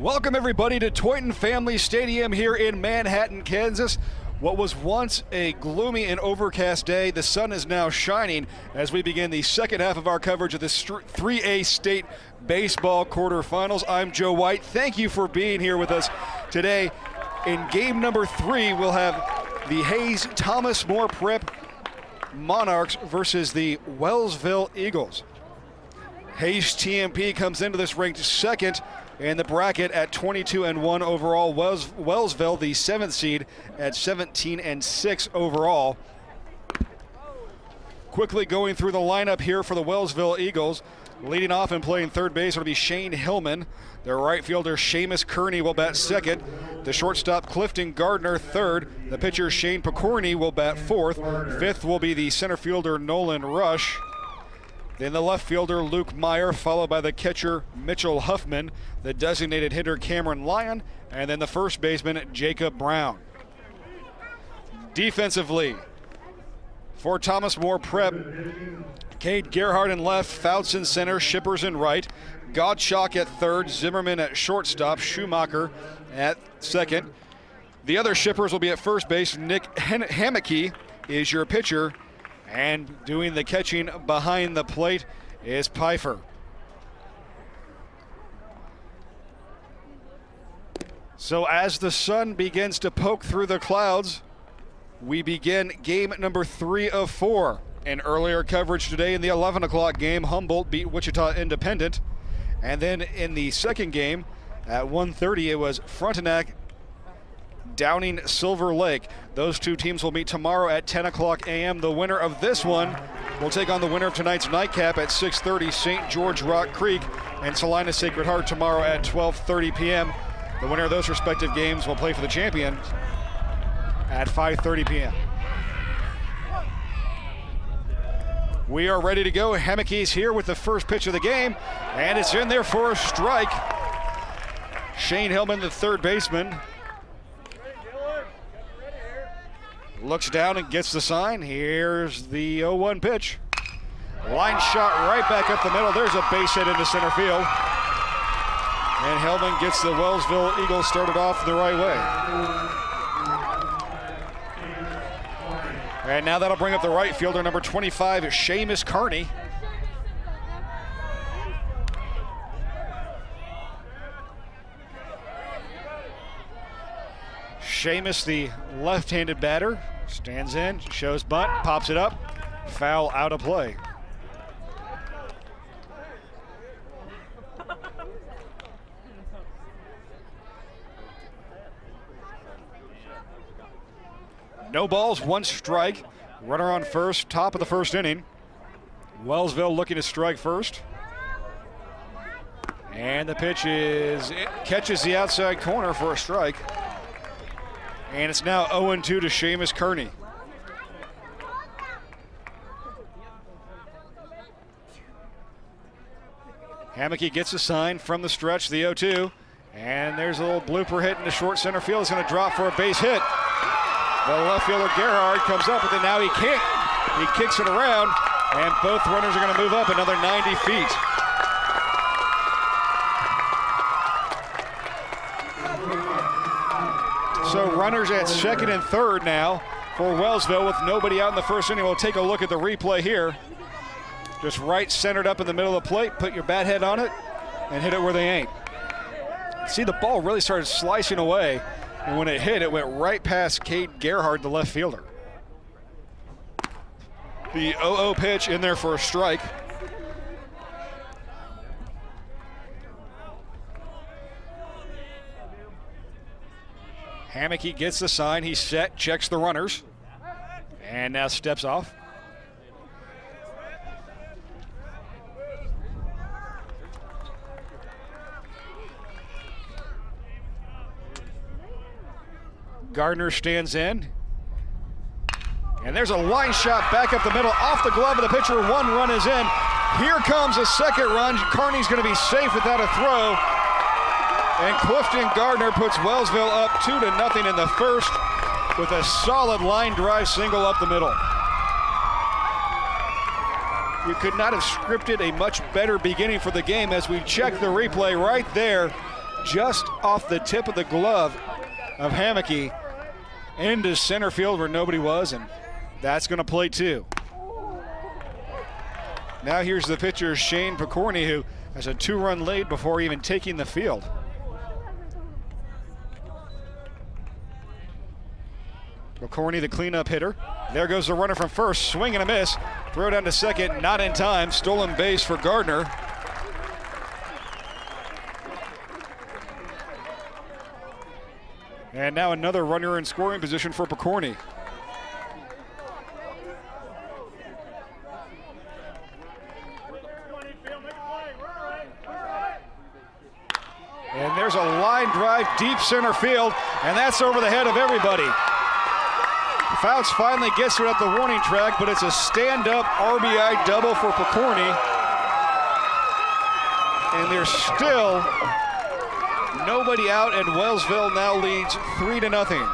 Welcome everybody to Tointon Family Stadium here in Manhattan, Kansas. What was once a gloomy and overcast day, the sun is now shining as we begin the second half of our coverage of the 3A state baseball quarterfinals. I'm Joe White. Thank you for being here with us today. In game number 3, we'll have the Hays-Thomas-More Prep Monarchs versus the Wellsville Eagles. Hays-TMP comes into this ranked second in the bracket at 22-1 overall. Wellsville, the 7th seed, at 17-6 overall. Quickly going through the lineup here for the Wellsville Eagles. Leading off and playing third base will be Shane Hillman. Their right fielder, Seamus Kearney, will bat second. The shortstop, Clifton Gardner, third. The pitcher, Shane Picorni, will bat fourth. Fifth will be the center fielder, Nolan Rush. Then the left fielder, Luke Meyer, followed by the catcher, Mitchell Huffman, the designated hitter, Cameron Lyon, and then the first baseman, Jacob Brown. Defensively, for Thomas More Prep, Cade Gerhardt in left, Fouts in center, Shippers in right, Gottschalk at third, Zimmerman at shortstop, Schumacher at second. The other Shippers will be at first base. Nick Hammocky is your pitcher, and doing the catching behind the plate is Pfeiffer. So as the sun begins to poke through the clouds, we begin game number 3 of 4. In earlier coverage today in the 11 o'clock game, Humboldt beat Wichita Independent. And then in the second game at 1:30, it was Frontenac Downing Silver Lake. Those two teams will meet tomorrow at 10 o'clock a.m. The winner of this one will take on the winner of tonight's nightcap at 6:30, St. George Rock Creek and Salina Sacred Heart tomorrow at 12:30 p.m. The winner of those respective games will play for the champions at 5:30 p.m. We are ready to go. Hammockey's here with the first pitch of the game, and it's in there for a strike. Shane Hillman, the third baseman, looks down and gets the sign. Here's the 0-1 pitch. Line shot right back up the middle. There's a base hit into center field. And Hillman gets the Wellsville Eagles started off the right way. And now that'll bring up the right fielder, number 25, Seamus Kearney. Seamus, the left-handed batter, stands in, shows bunt, pops it up, foul out of play. No balls, 1 strike. Runner on first, top of the first inning. Wellsville looking to strike first. And the pitch catches the outside corner for a strike. And it's now 0-2 to Seamus Kearney. Hammocky gets a sign from the stretch, the 0-2. And there's a little blooper hit into short center field. It's going to drop for a base hit. The left fielder Gerhard comes up, but then now he can't. He kicks it around, and both runners are going to move up another 90 feet. So runners at second and third now for Wellsville with nobody out in the first inning. We'll take a look at the replay here. Just right centered up in the middle of the plate, put your bat head on it, and hit it where they ain't. See, the ball really started slicing away. And when it hit, it went right past Cade Gerhard, the left fielder. The 0-0 pitch in there for a strike. Hammocky gets the sign. He's set, checks the runners, and now steps off. Gardner stands in. And there's a line shot back up the middle, off the glove of the pitcher. 1 run is in. Here comes a second run. Kearney's going to be safe without a throw. And Clifton Gardner puts Wellsville up 2-0 in the first with a solid line drive single up the middle. You could not have scripted a much better beginning for the game as we check the replay right there. just off the tip of the glove of Hammocky into center field where nobody was, and that's going to play two. Now here's the pitcher, Shane Picorni, who has a 2-run lead before even taking the field. Picorni, the cleanup hitter. There goes the runner from first, swing and a miss. Throw down to second, not in time. Stolen base for Gardner. And now another runner in scoring position for Picorni. And there's a line drive deep center field, and that's over the head of everybody. Fouts finally gets it at the warning track, but it's a stand-up RBI double for Picorni. And there's still nobody out, and Wellsville now leads 3-0.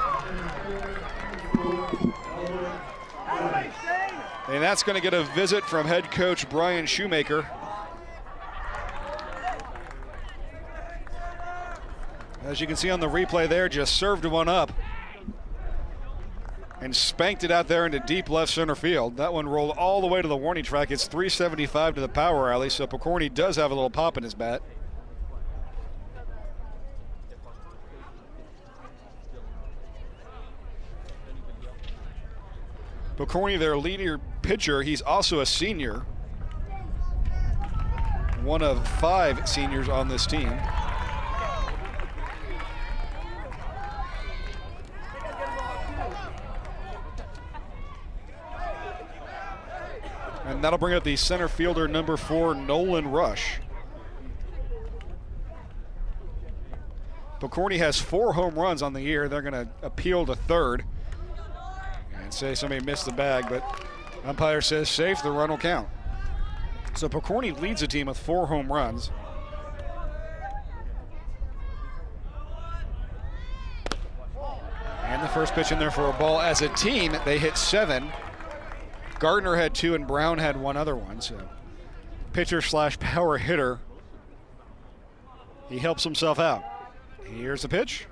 And that's going to get a visit from head coach Brian Shoemaker. As you can see on the replay there, just served one up and spanked it out there into deep left center field. That one rolled all the way to the warning track. It's 375 to the power alley, so Picorni does have a little pop in his bat. Picorni, their leader pitcher, he's also a senior. One of 5 seniors on this team. And that'll bring up the center fielder, number 4, Nolan Rush. Picorni has 4 home runs on the year. They're going to appeal to third and say somebody missed the bag, but umpire says safe, the run will count. So Picorni leads the team with 4 home runs. And the first pitch in there for a ball. As a team, they hit 7. Gardner had 2 and Brown had 1 other one, so pitcher slash power hitter. He helps himself out. Here's the pitch.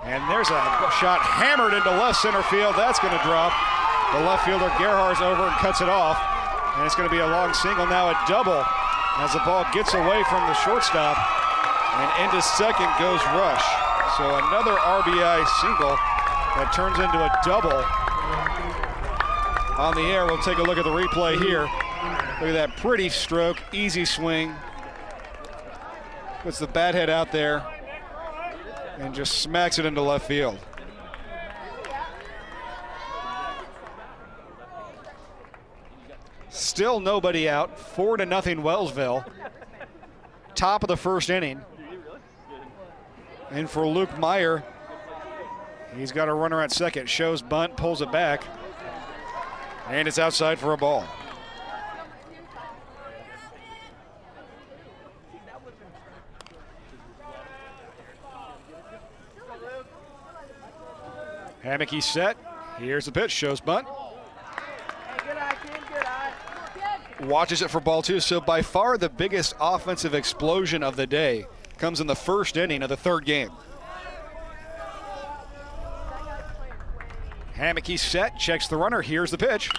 And there's a shot hammered into left center field. That's going to drop. The left fielder Gerhard's over and cuts it off. And it's going to be a long single, now a double, as the ball gets away from the shortstop. And into second goes Rush. So another RBI single that turns into a double. On the air, we'll take a look at the replay here. Look at that pretty stroke, easy swing. Puts the bat head out there and just smacks it into left field. Still nobody out, 4-0 Wellsville. Top of the first inning. And for Luke Meyer, he's got a runner at second. Shows bunt, pulls it back. And it's outside for a ball. Hammocky set. Here's the pitch. Shows bunt. Watches it for ball 2. So by far the biggest offensive explosion of the day comes in the first inning of the third game. Hammocky set, checks the runner, here's the pitch.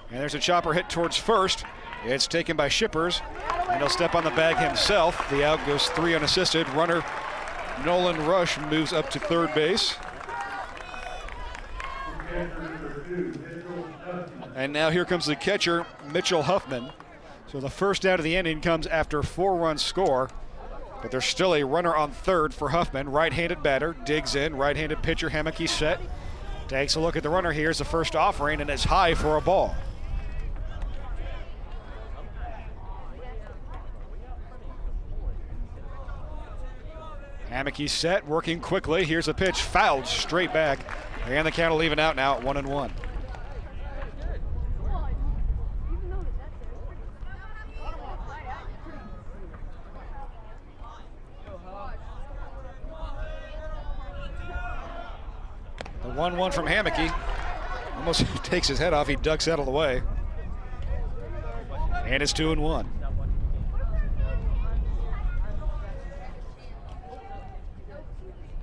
And there's a chopper hit towards first. It's taken by Shippers, and he'll step on the bag himself. The out goes 3 unassisted. Runner Nolan Rush moves up to third base. And now here comes the catcher, Mitchell Huffman. So the first out of the inning comes after 4-run score, but there's still a runner on third for Huffman. Right-handed batter, digs in, right-handed pitcher, Hammocky set. Takes a look at the runner. Here's the first offering, and it's high for a ball. Hammocky set, working quickly. Here's a pitch, fouled straight back. And the count will even out now at 1-1. The 1-1 from Hammocky. Almost takes his head off. He ducks out of the way. And it's 2-1.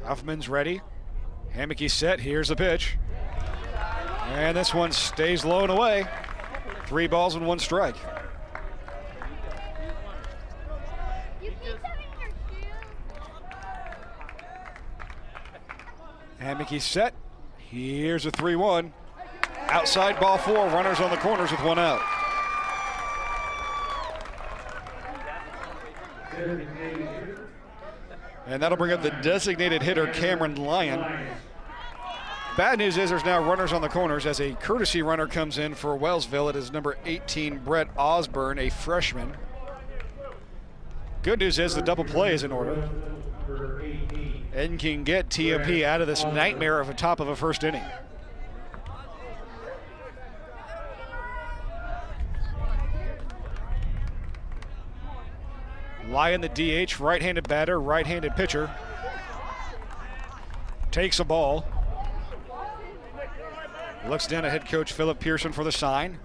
Huffman's ready. Hammocky set. Here's the pitch. And this one stays low and away. 3 balls and 1 strike. Hammocky set. Here's a 3-1. Outside ball 4. Runners on the corners with 1 out. And that'll bring up the designated hitter, Cameron Lyon. Bad news is there's now runners on the corners as a courtesy runner comes in for Wellsville. It is number 18, Brett Osborne, a freshman. Good news is the double play is in order and can get TMP out of this nightmare of a top of a first inning. Lyon, the DH, right-handed batter, right-handed pitcher. Takes a ball. Looks down at head coach Philip Pearson for the sign.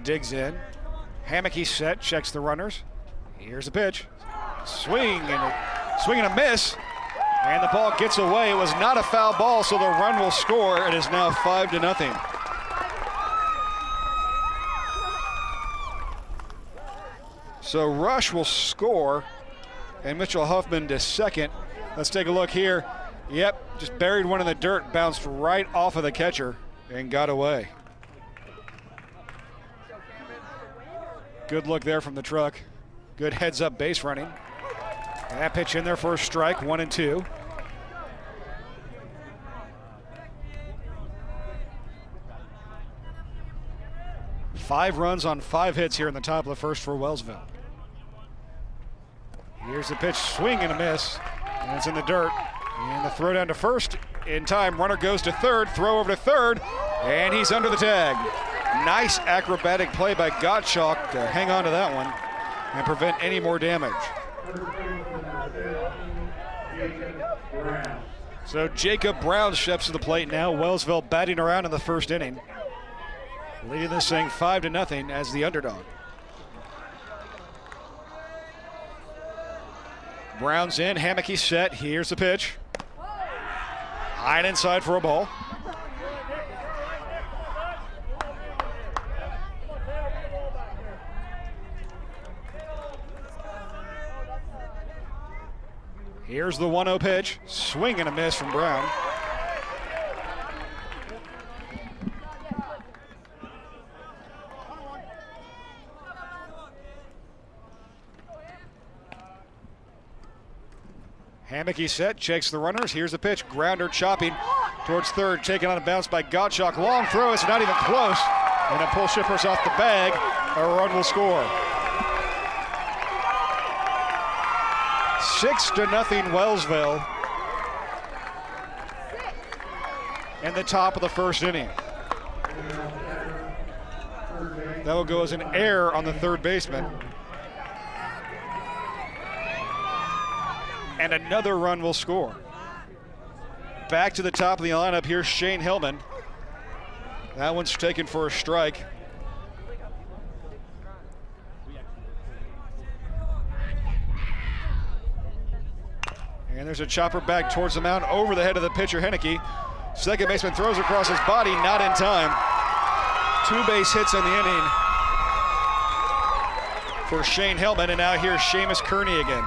Digs in. Hammocky set, checks the runners. Here's the pitch. Swing and a miss. And the ball gets away. It was not a foul ball, so the run will score. It is now 5-0. So Rush will score, and Mitchell Huffman to second. Let's take a look here. Yep, just buried one in the dirt, bounced right off of the catcher and got away. Good look there from the truck. Good heads-up base running. And that pitch in there for a strike, 1-2. Five runs on 5 hits here in the top of the first for Wellsville. Here's the pitch, swing and a miss, and it's in the dirt. And the throw down to first in time. Runner goes to third, throw over to third, and he's under the tag. Nice acrobatic play by Gottschalk to hang on to that one and prevent any more damage. So Jacob Brown steps to the plate now. Wellsville batting around in the first inning, leading this thing 5-0 as the underdog. Brown's in, Hammocky set. Here's the pitch. High and inside for a ball. Here's the 1-0 pitch. Swing and a miss from Brown. Hammocky set, checks the runners. Here's the pitch. Grounder chopping towards third, taken on a bounce by Gottschalk. Long throw, it's not even close. And a pull shippers off the bag. A run will score. 6-0 Wellsville. In the top of the first inning. That will go as an error on the third baseman. And another run will score. Back to the top of the lineup, here's Shane Hillman. That one's taken for a strike. And there's a chopper back towards the mound over the head of the pitcher, Henneke. Second baseman throws across his body, not in time. 2 base hits in the inning for Shane Hillman, and now here's Seamus Kearney again.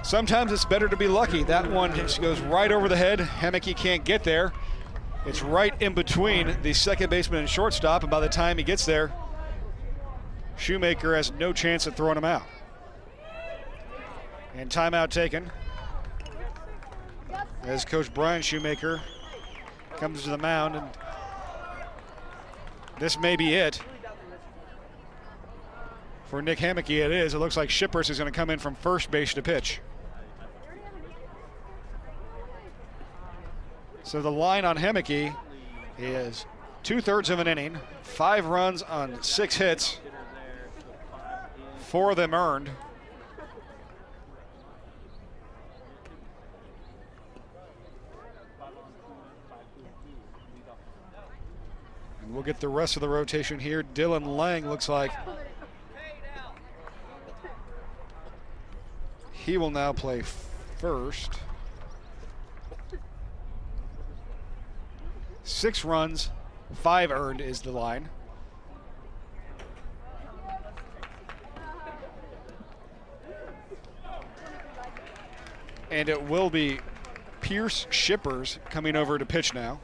Sometimes it's better to be lucky. That one just goes right over the head. Henneke can't get there. It's right in between the second baseman and shortstop, and by the time he gets there, Shoemaker has no chance at throwing him out. And timeout taken as Coach Brian Shoemaker comes to the mound, and this may be it. For Nick Hammocky, it is. It looks like Shippers is going to come in from first base to pitch. So the line on Hammocky is 2/3 of an inning, 5 runs on 6 hits, 4 of them earned. And we'll get the rest of the rotation here. Dylan Lang looks like he will now play first. 6 runs, 5 earned is the line. And it will be Pierce Shippers coming over to pitch now.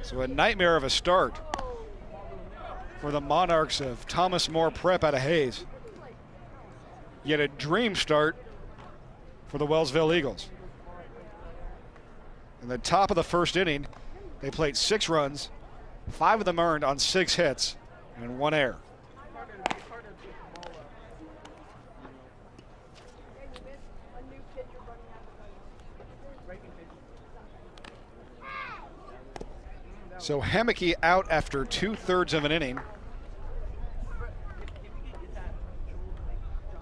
So a nightmare of a start for the Monarchs of Thomas More Prep out of Hays. Yet a dream start for the Wellsville Eagles. In the top of the first inning, they played 6 runs, 5 of them earned on 6 hits and 1 error. So Hemeke out after 2/3 of an inning.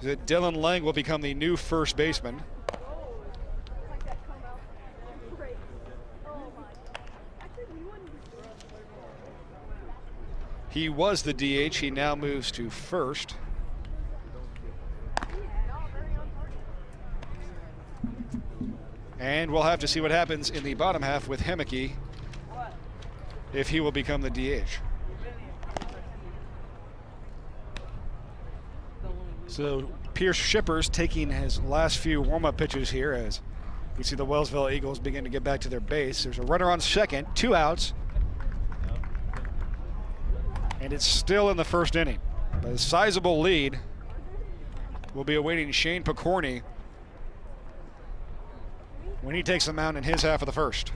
Dylan Lang will become the new first baseman. He was the DH, he now moves to first. And we'll have to see what happens in the bottom half with Hemeke, if he will become the DH. So Pierce Shippers taking his last few warm-up pitches here as we see the Wellsville Eagles begin to get back to their base. There's a runner on second, 2 outs. And it's still in the first inning. But a sizable lead. We'll be awaiting Shane Picorni when he takes the mound in his half of the first.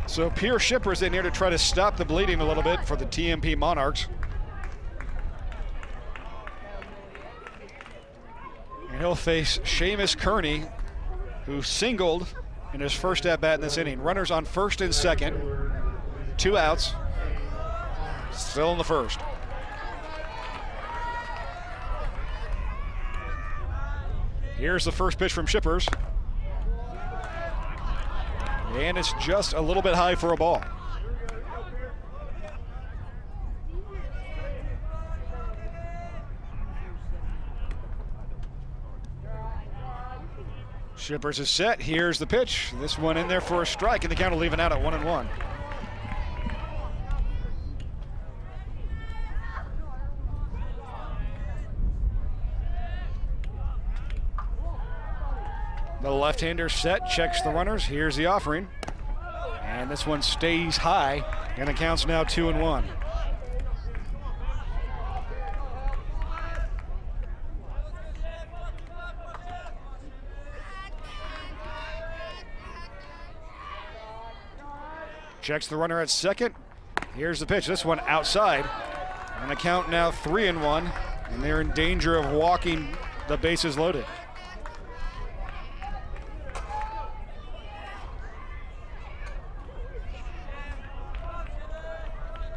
So Pierce Shippers in here to try to stop the bleeding a little bit for the TMP Monarchs. And he'll face Seamus Kearney, who singled in his first at-bat in this inning. Runners on first and second, 2 outs, still in the first. Here's the first pitch from Shippers. And it's just a little bit high for a ball. Shippers is set. Here's the pitch. This one in there for a strike, and the count will leave it out at 1-1. The left-hander set, checks the runners. Here's the offering. And this one stays high, and the count's now 2-1. Checks the runner at second. Here's the pitch. This one outside. And the count now 3-1, and they're in danger of walking the bases loaded.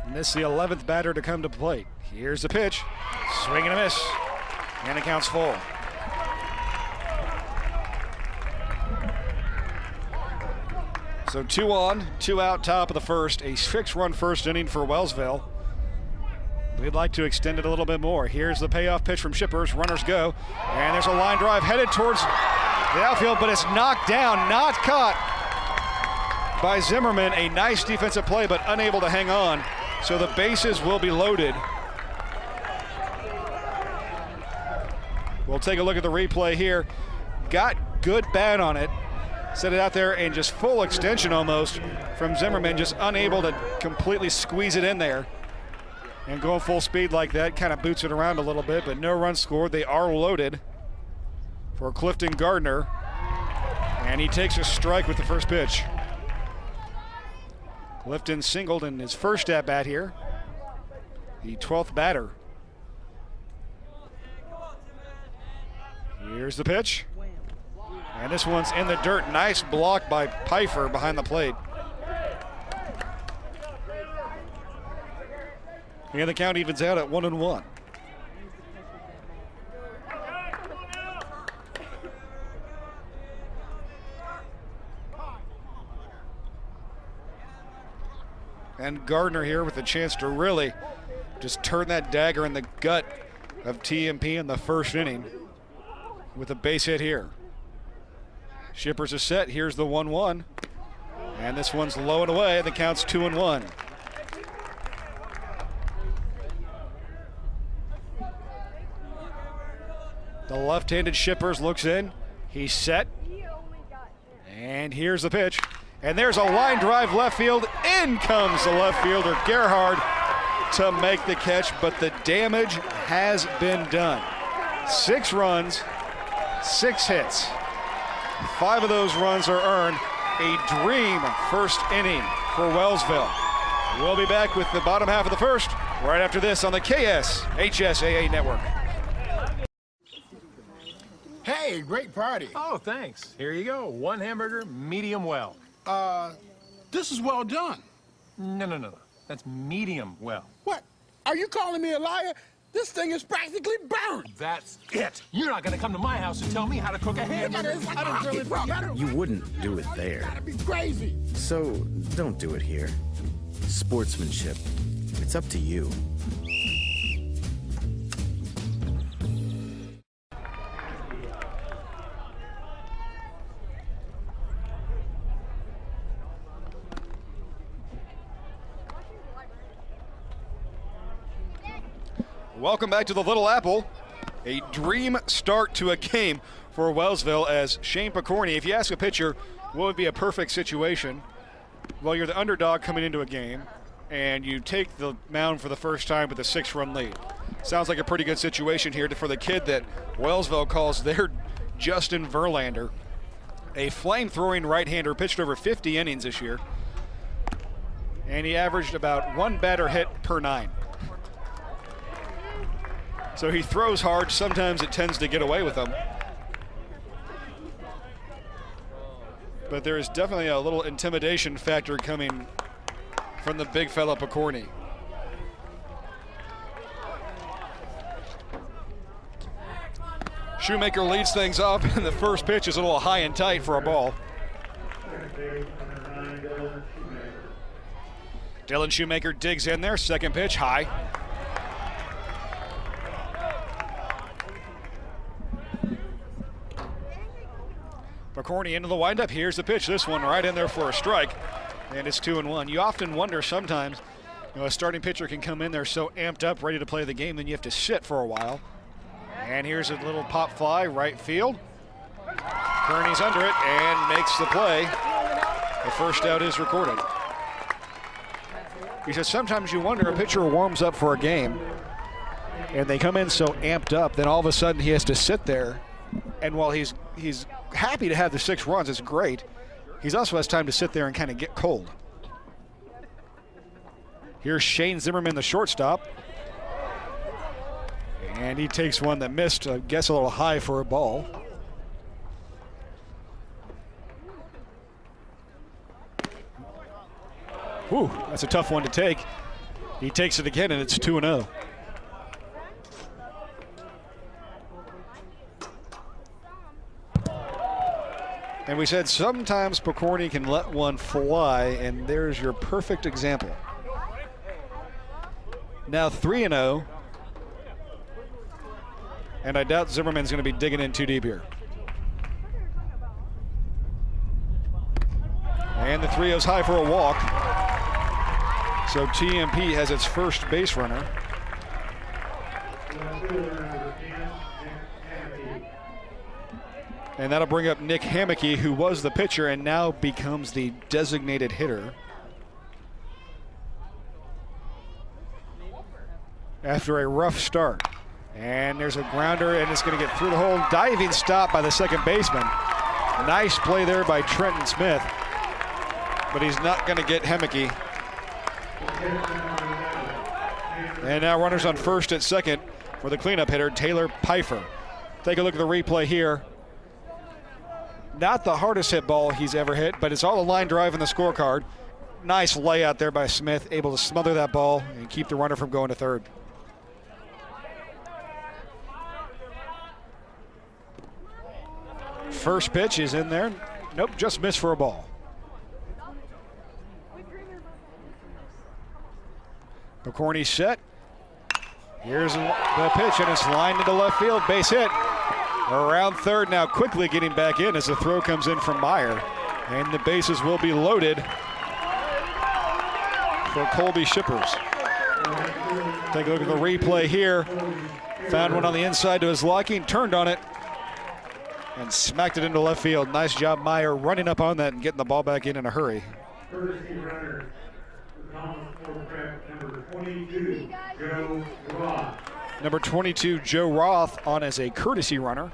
And this is the 11th batter to come to plate. Here's the pitch. Swing and a miss. And the count's full. So 2 on, 2 out, top of the first. A 6-run first inning for Wellsville. We'd like to extend it a little bit more. Here's the payoff pitch from Shippers. Runners go. And there's a line drive headed towards the outfield, but it's knocked down, not caught by Zimmerman. A nice defensive play, but unable to hang on. So the bases will be loaded. We'll take a look at the replay here. Got good bat on it. Set it out there and just full extension almost from Zimmerman, just unable to completely squeeze it in there. And going full speed like that kind of boots it around a little bit, but no runs scored. They are loaded for Clifton Gardner. And he takes a strike with the first pitch. Clifton singled in his first at-bat here. The 12th batter. Here's the pitch. And this one's in the dirt. Nice block by Pfeiffer behind the plate. And the count evens out at 1-1. And Gardner here with a chance to really just turn that dagger in the gut of TMP in the first inning with a base hit here. Shippers are set. Here's the 1-1. And this one's low and away. The count's 2-1. The left-handed Shippers looks in. He's set. And here's the pitch. And there's a line drive left field. In comes the left fielder, Gerhard, to make the catch, but the damage has been done. 6 runs, 6 hits. 5 of those runs are earned. A dream first inning for Wellsville. We'll be back with the bottom half of the first right after this on the KSHSAA network. Hey, great party. Oh, thanks. Here you go. 1 hamburger, medium well. This is well done. No. That's medium well. What? Are you calling me a liar? This thing is practically burned. That's it. You're not going to come to my house and tell me how to cook a hamburger. You wouldn't do it there. That'd be crazy. So don't do it here. Sportsmanship. It's up to you. Welcome back to the Little Apple. A dream start to a game for Wellsville as Shane Picorni, if you ask a pitcher what would be a perfect situation, well, you're the underdog coming into a game and you take the mound for the first time with a 6-run lead. Sounds like a pretty good situation here for the kid that Wellsville calls their Justin Verlander. A flame-throwing right-hander, pitched over 50 innings this year, and he averaged about 1 batter hit per 9. So he throws hard. Sometimes it tends to get away with him. But there is definitely a little intimidation factor coming from the big fella Picorni. Shoemaker leads things up, and the first pitch is a little high and tight for a ball. Dylan Shoemaker digs in there. Second pitch, high. Picorni into the windup. Here's the pitch. This one right in there for a strike, and it's 2-1. You often wonder sometimes, a starting pitcher can come in there so amped up, ready to play the game, then you have to sit for a while. And here's a little pop fly, right field. Kearney's under it and makes the play. The first out is recorded. He says sometimes you wonder, a pitcher warms up for a game, and they come in so amped up, then all of a sudden he has to sit there, and while he's happy to have the 6 runs, it's great, he also has time to sit there and kind of get cold. Here's Shane Zimmerman, the shortstop. And he takes one that missed, I guess a little high for a ball. Whew, that's a tough one to take. He takes it again, and it's 2-0. And we said sometimes Picorni can let one fly, and there's your perfect example. Now 3-0. And I doubt Zimmerman's going to be digging in too deep here. And the 3-0's high for a walk. So TMP has its first base runner. And that'll bring up Nick Hammocky, who was the pitcher and now becomes the designated hitter. After a rough start. And there's a grounder, and it's going to get through the hole. Diving stop by the second baseman. Nice play there by Trenton Smith. But he's not going to get Hammocky. And now runners on first and second for the cleanup hitter, Taylor Pfeiffer. Take a look at the replay here. Not the hardest hit ball he's ever hit, but it's all a line drive in the scorecard. Nice layout there by Smith, able to smother that ball and keep the runner from going to third. First pitch is in there. Nope, just missed for a ball. McCorney set. Here's the pitch, and it's lined into left field. Base hit. Around third now, quickly getting back in as the throw comes in from Meyer. And the bases will be loaded for Colby Shippers. Take a look at the replay here. Found one on the inside to his liking, turned on it, and smacked it into left field. Nice job, Meyer, running up on that and getting the ball back in a hurry. Courtesy runner, number 22, Joe Roth. Number 22, Joe Roth, on as a courtesy runner.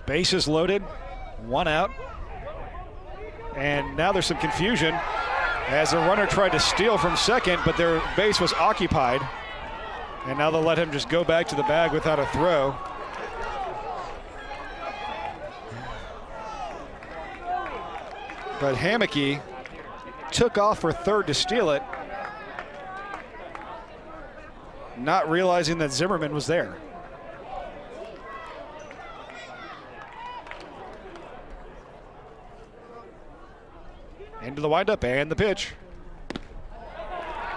Bases loaded, one out. And now there's some confusion as the runner tried to steal from second, but their base was occupied. And now they'll let him just go back to the bag without a throw. But Hammocky took off for third to steal it, not realizing that Zimmerman was there. Into the windup and the pitch.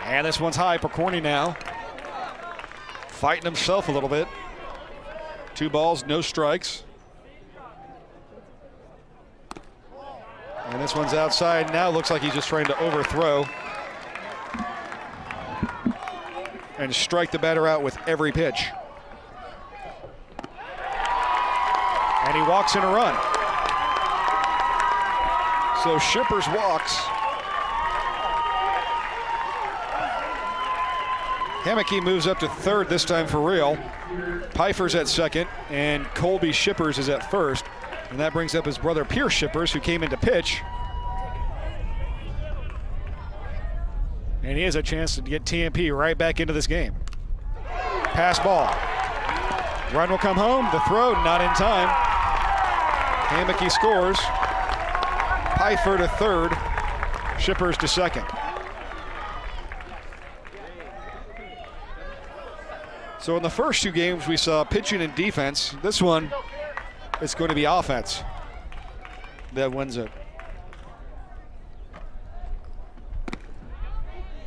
And this one's high. Picorni now fighting himself a little bit. 2 balls, no strikes. And this one's outside. Now looks like he's just trying to overthrow and strike the batter out with every pitch. And he walks in a run. So Shippers walks. Hammocky moves up to third this time for real. Pfeiffer's at second, and Colby Shippers is at first. And that brings up his brother Pierce Shippers, who came in to pitch. And he has a chance to get TMP right back into this game. Pass ball. Run will come home. The throw not in time. Hammocky scores. Pfeiffer to third. Shippers to second. So in the first 2 games we saw pitching and defense. This one, it's going to be offense that wins it.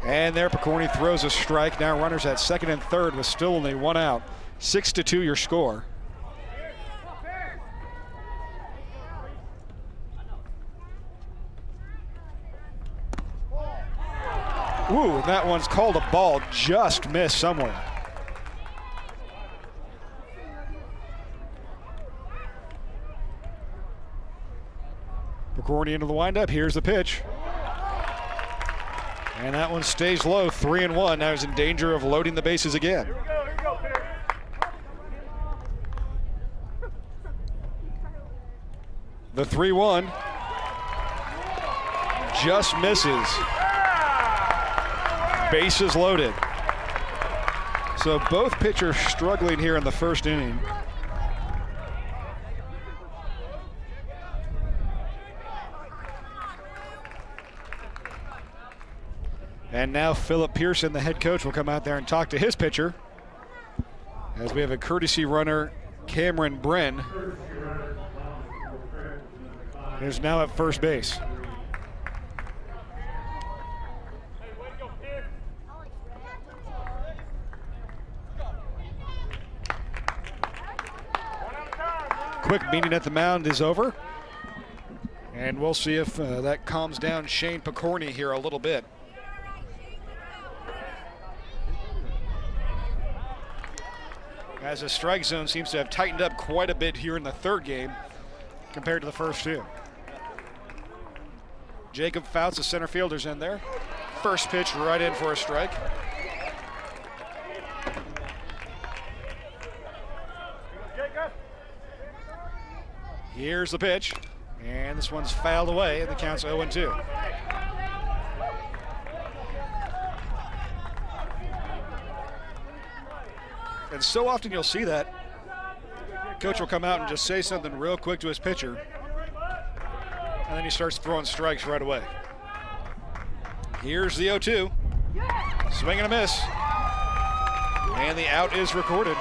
And there Picorni throws a strike. Now runners at second and third with still only 1 out. 6-2 your score. Ooh, and that one's called a ball, just missed somewhere. Picorni into the windup. Here's the pitch. And that one stays low, 3-1. Now he's in danger of loading the bases again. Here we go, The 3-1 just misses. Bases loaded. So both pitchers struggling here in the first inning. And now Philip Pearson, the head coach, will come out there and talk to his pitcher as we have a courtesy runner, Cameron Bren, who's now at first base. Quick meeting at the mound is over. And we'll see if that calms down Shane Picorni here a little bit. As the strike zone seems to have tightened up quite a bit here in the third game compared to the first 2. Jacob Fouts, the center fielder's in there. First pitch right in for a strike. Here's the pitch, and this one's fouled away, and the count's 0-2. And so often you'll see that. Coach will come out and just say something real quick to his pitcher, and then he starts throwing strikes right away. Here's the 0-2. Swing and a miss. And the out is recorded.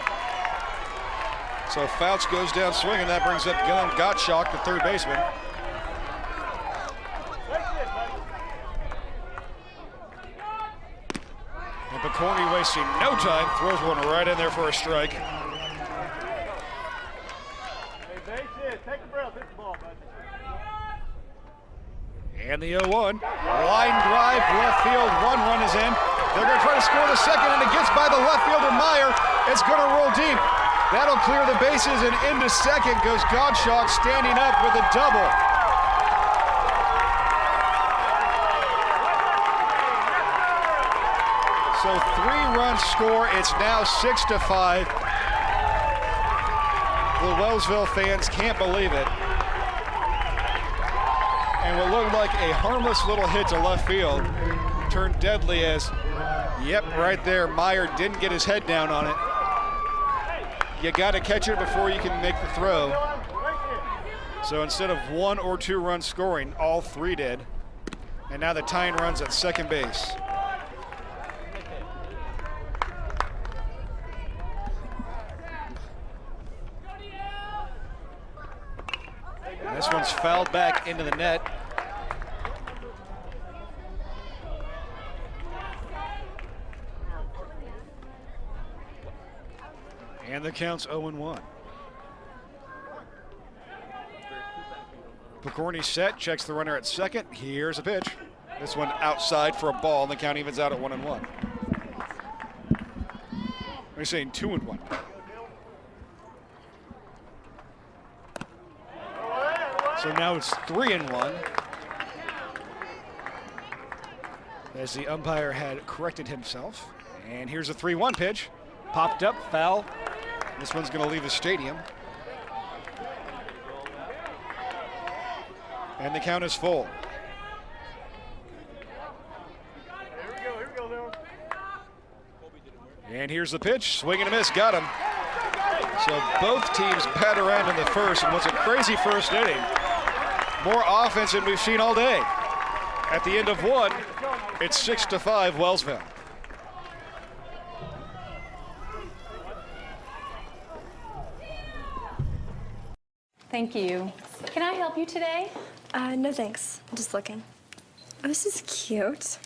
So Fouts goes down swinging. That brings up Glenn Gottschalk, the third baseman. And Picorni, wasting no time, throws one right in there for a strike. And the 0-1. Line drive, left field, 1 run is in. They're going to try to score the second, and it gets by the left fielder, Meyer. It's going to roll deep. That'll clear the bases, and into second goes Gottschalk, standing up with a double. So 3-run score. It's now 6-5. The Wellsville fans can't believe it. And what looked like a harmless little hit to left field turned deadly as, yep, right there, Meyer didn't get his head down on it. You got to catch it before you can make the throw. So instead of 1 or 2 runs scoring, all 3 did. And now the tying runs at second base. And this one's fouled back into the net. And the count's 0-1. Picorni set, checks the runner at second. Here's a pitch. This one outside for a ball, and the count evens out at 1-1. We're saying 2-1. So now it's 3-1. As the umpire had corrected himself. And here's a 3-1 pitch. Popped up, foul. This one's going to leave the stadium. And the count is full. And here's the pitch, swing and a miss, got him. So both teams bat around in the first, and what's a crazy first inning. More offense than we've seen all day. At the end of 1, it's 6-5 Wellsville. Thank you. Can I help you today? No thanks. I'm just looking. Oh, this is cute.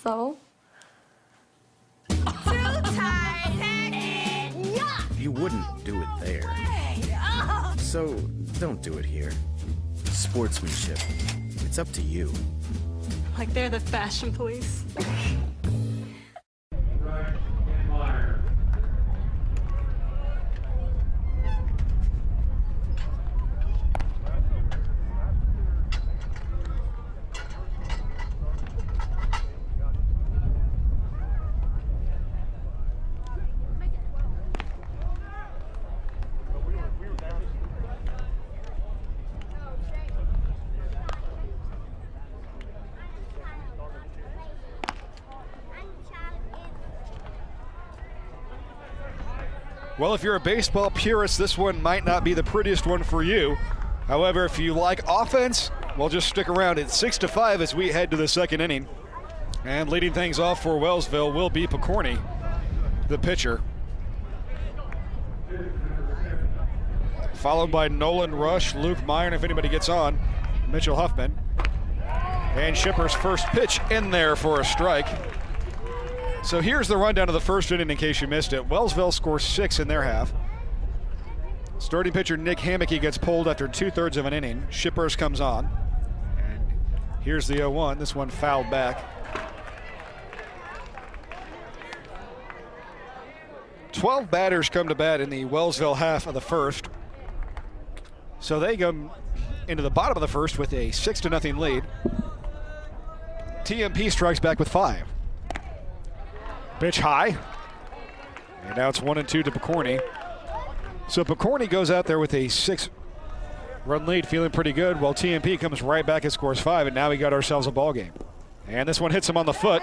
So? Too tight. You wouldn't do it there. So don't do it here. Sportsmanship. It's up to you. Like they're the fashion police. Well, if you're a baseball purist, this one might not be the prettiest one for you. However, if you like offense, well, just stick around. It's 6-5 as we head to the second inning. And leading things off for Wellsville will be Picorni, the pitcher. Followed by Nolan Rush, Luke Meyer, and if anybody gets on, Mitchell Huffman. And Shipper's first pitch in there for a strike. So here's the rundown of the first inning in case you missed it. Wellsville scores 6 in their half. Starting pitcher Nick Hammocky gets pulled after 2/3 of an inning. Shippers comes on. And here's the 0-1. This one fouled back. 12 batters come to bat in the Wellsville half of the first. So they go into the bottom of the first with a 6-0 lead. TMP strikes back with 5. Pitch high. And now it's 1-2 to Picorni. So Picorni goes out there with a 6-run lead, feeling pretty good, while TMP comes right back and scores 5, and now we got ourselves a ball game. And this one hits him on the foot.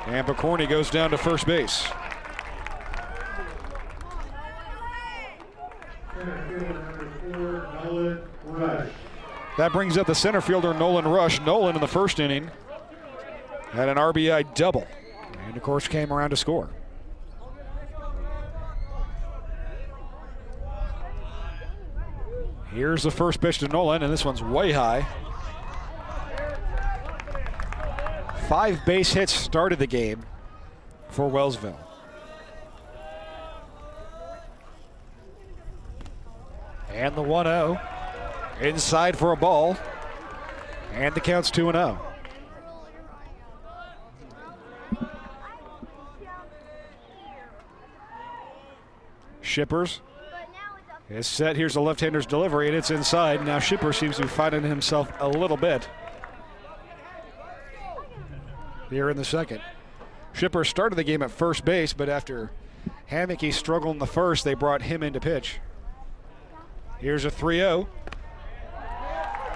And Picorni goes down to first base. That brings up the center fielder, Nolan Rush. Nolan in the first inning had an RBI double. And of course came around to score. Here's the first pitch to Nolan, and this one's way high. 5 base hits started the game for Wellsville. And the 1-0. Inside for a ball. And the count's 2-0. Shippers is set. Here's the left-hander's delivery, and it's inside. Now Shipper seems to be finding himself a little bit here in the second. Shipper started the game at first base, but after Hammocky struggled in the first, they brought him in to pitch. Here's a 3-0.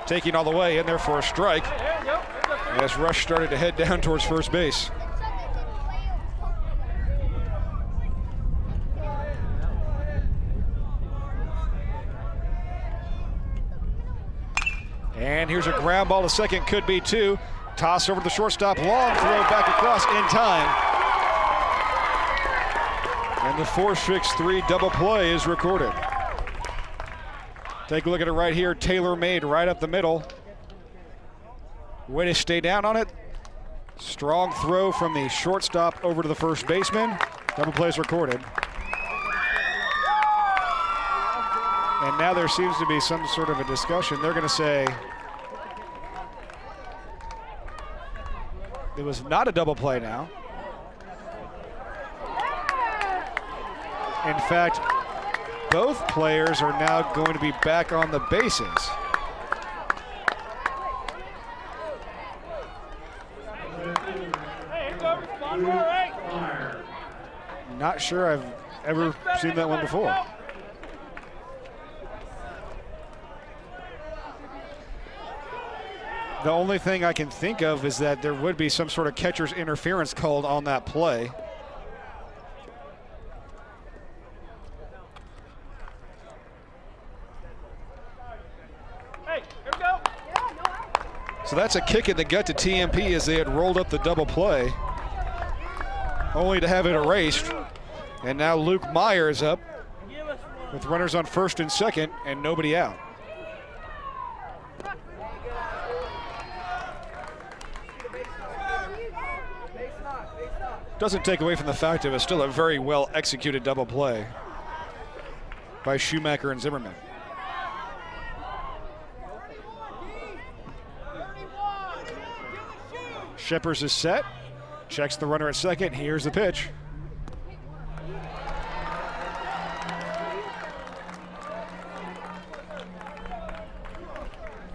Taking all the way in there for a strike as Rush started to head down towards first base. And here's a ground ball to second, could be 2. Toss over to the shortstop, long throw back across in time. And the 4-6-3 double play is recorded. Take a look at it right here, tailor-made right up the middle. Way to stay down on it. Strong throw from the shortstop over to the first baseman. Double play is recorded. And now there seems to be some sort of a discussion. They're going to say it was not a double play now. In fact, both players are now going to be back on the bases. Not sure I've ever seen that one before. The only thing I can think of is that there would be some sort of catcher's interference called on that play. So that's a kick in the gut to TMP as they had rolled up the double play, only to have it erased. And now Luke Meyer is up with runners on first and second and nobody out. Doesn't take away from the fact it was still a very well executed double play by Schumacher and Zimmerman. Shippers is set, checks the runner at second. Here's the pitch.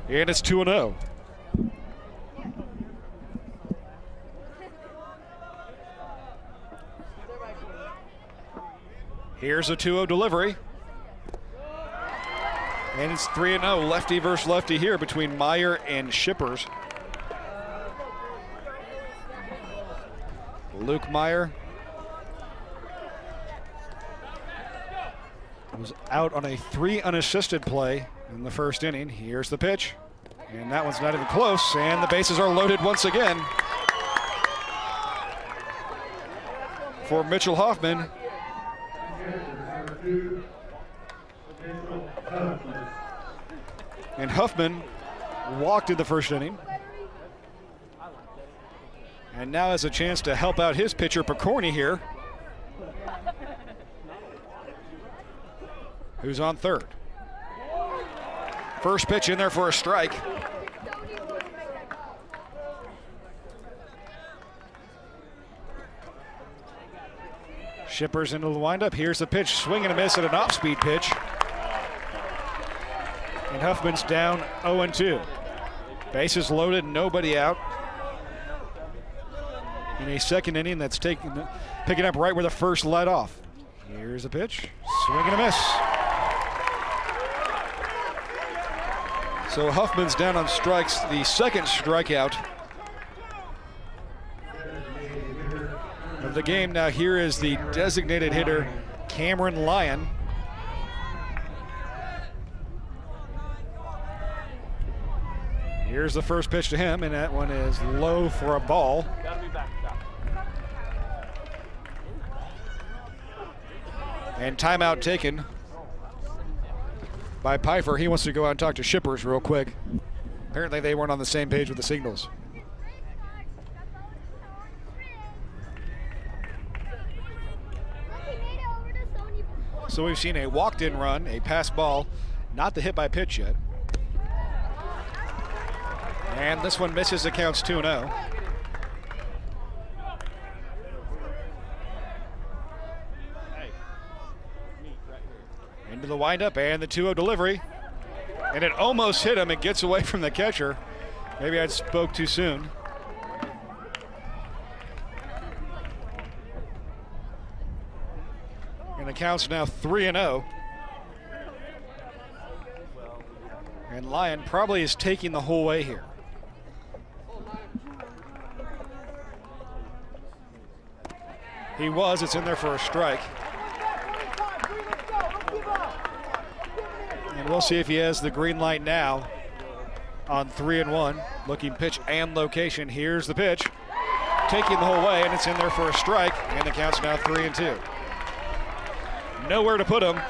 And it's 2-0. Here's a 2-0 delivery. And it's 3-0, lefty versus lefty here between Meyer and Shippers. Luke Meyer was out on a 3 unassisted play in the first inning. Here's the pitch, and that one's not even close, and the bases are loaded once again for Mitchell Hoffman. And Huffman walked in the first inning. And now has a chance to help out his pitcher, Picorni, here, who's on third. First pitch in there for a strike. Shippers into the windup. Here's the pitch, swing and a miss at an off-speed pitch. And Huffman's down 0-2. Bases loaded, nobody out. In a second inning that's picking up right where the first led off. Here's a pitch, swing and a miss. So Huffman's down on strikes, the second strikeout of the game. Now here is the designated hitter, Cameron Lyon. Here's the first pitch to him, and that one is low for a ball. And timeout taken by Pfeiffer. He wants to go out and talk to Shippers real quick. Apparently they weren't on the same page with the signals. So we've seen a walked-in run, a pass ball, not the hit by pitch yet. And this one misses, the count's 2-0. Into the windup and the 2-0 delivery. And it almost hit him. It gets away from the catcher. Maybe I spoke too soon. And the count's now 3-0. And Lyon probably is taking the whole way here. He was. It's in there for a strike. And we'll see if he has the green light now on 3-1. Looking pitch and location. Here's the pitch. Taking the whole way, and it's in there for a strike. And the count's now 3-2. Nowhere to put him.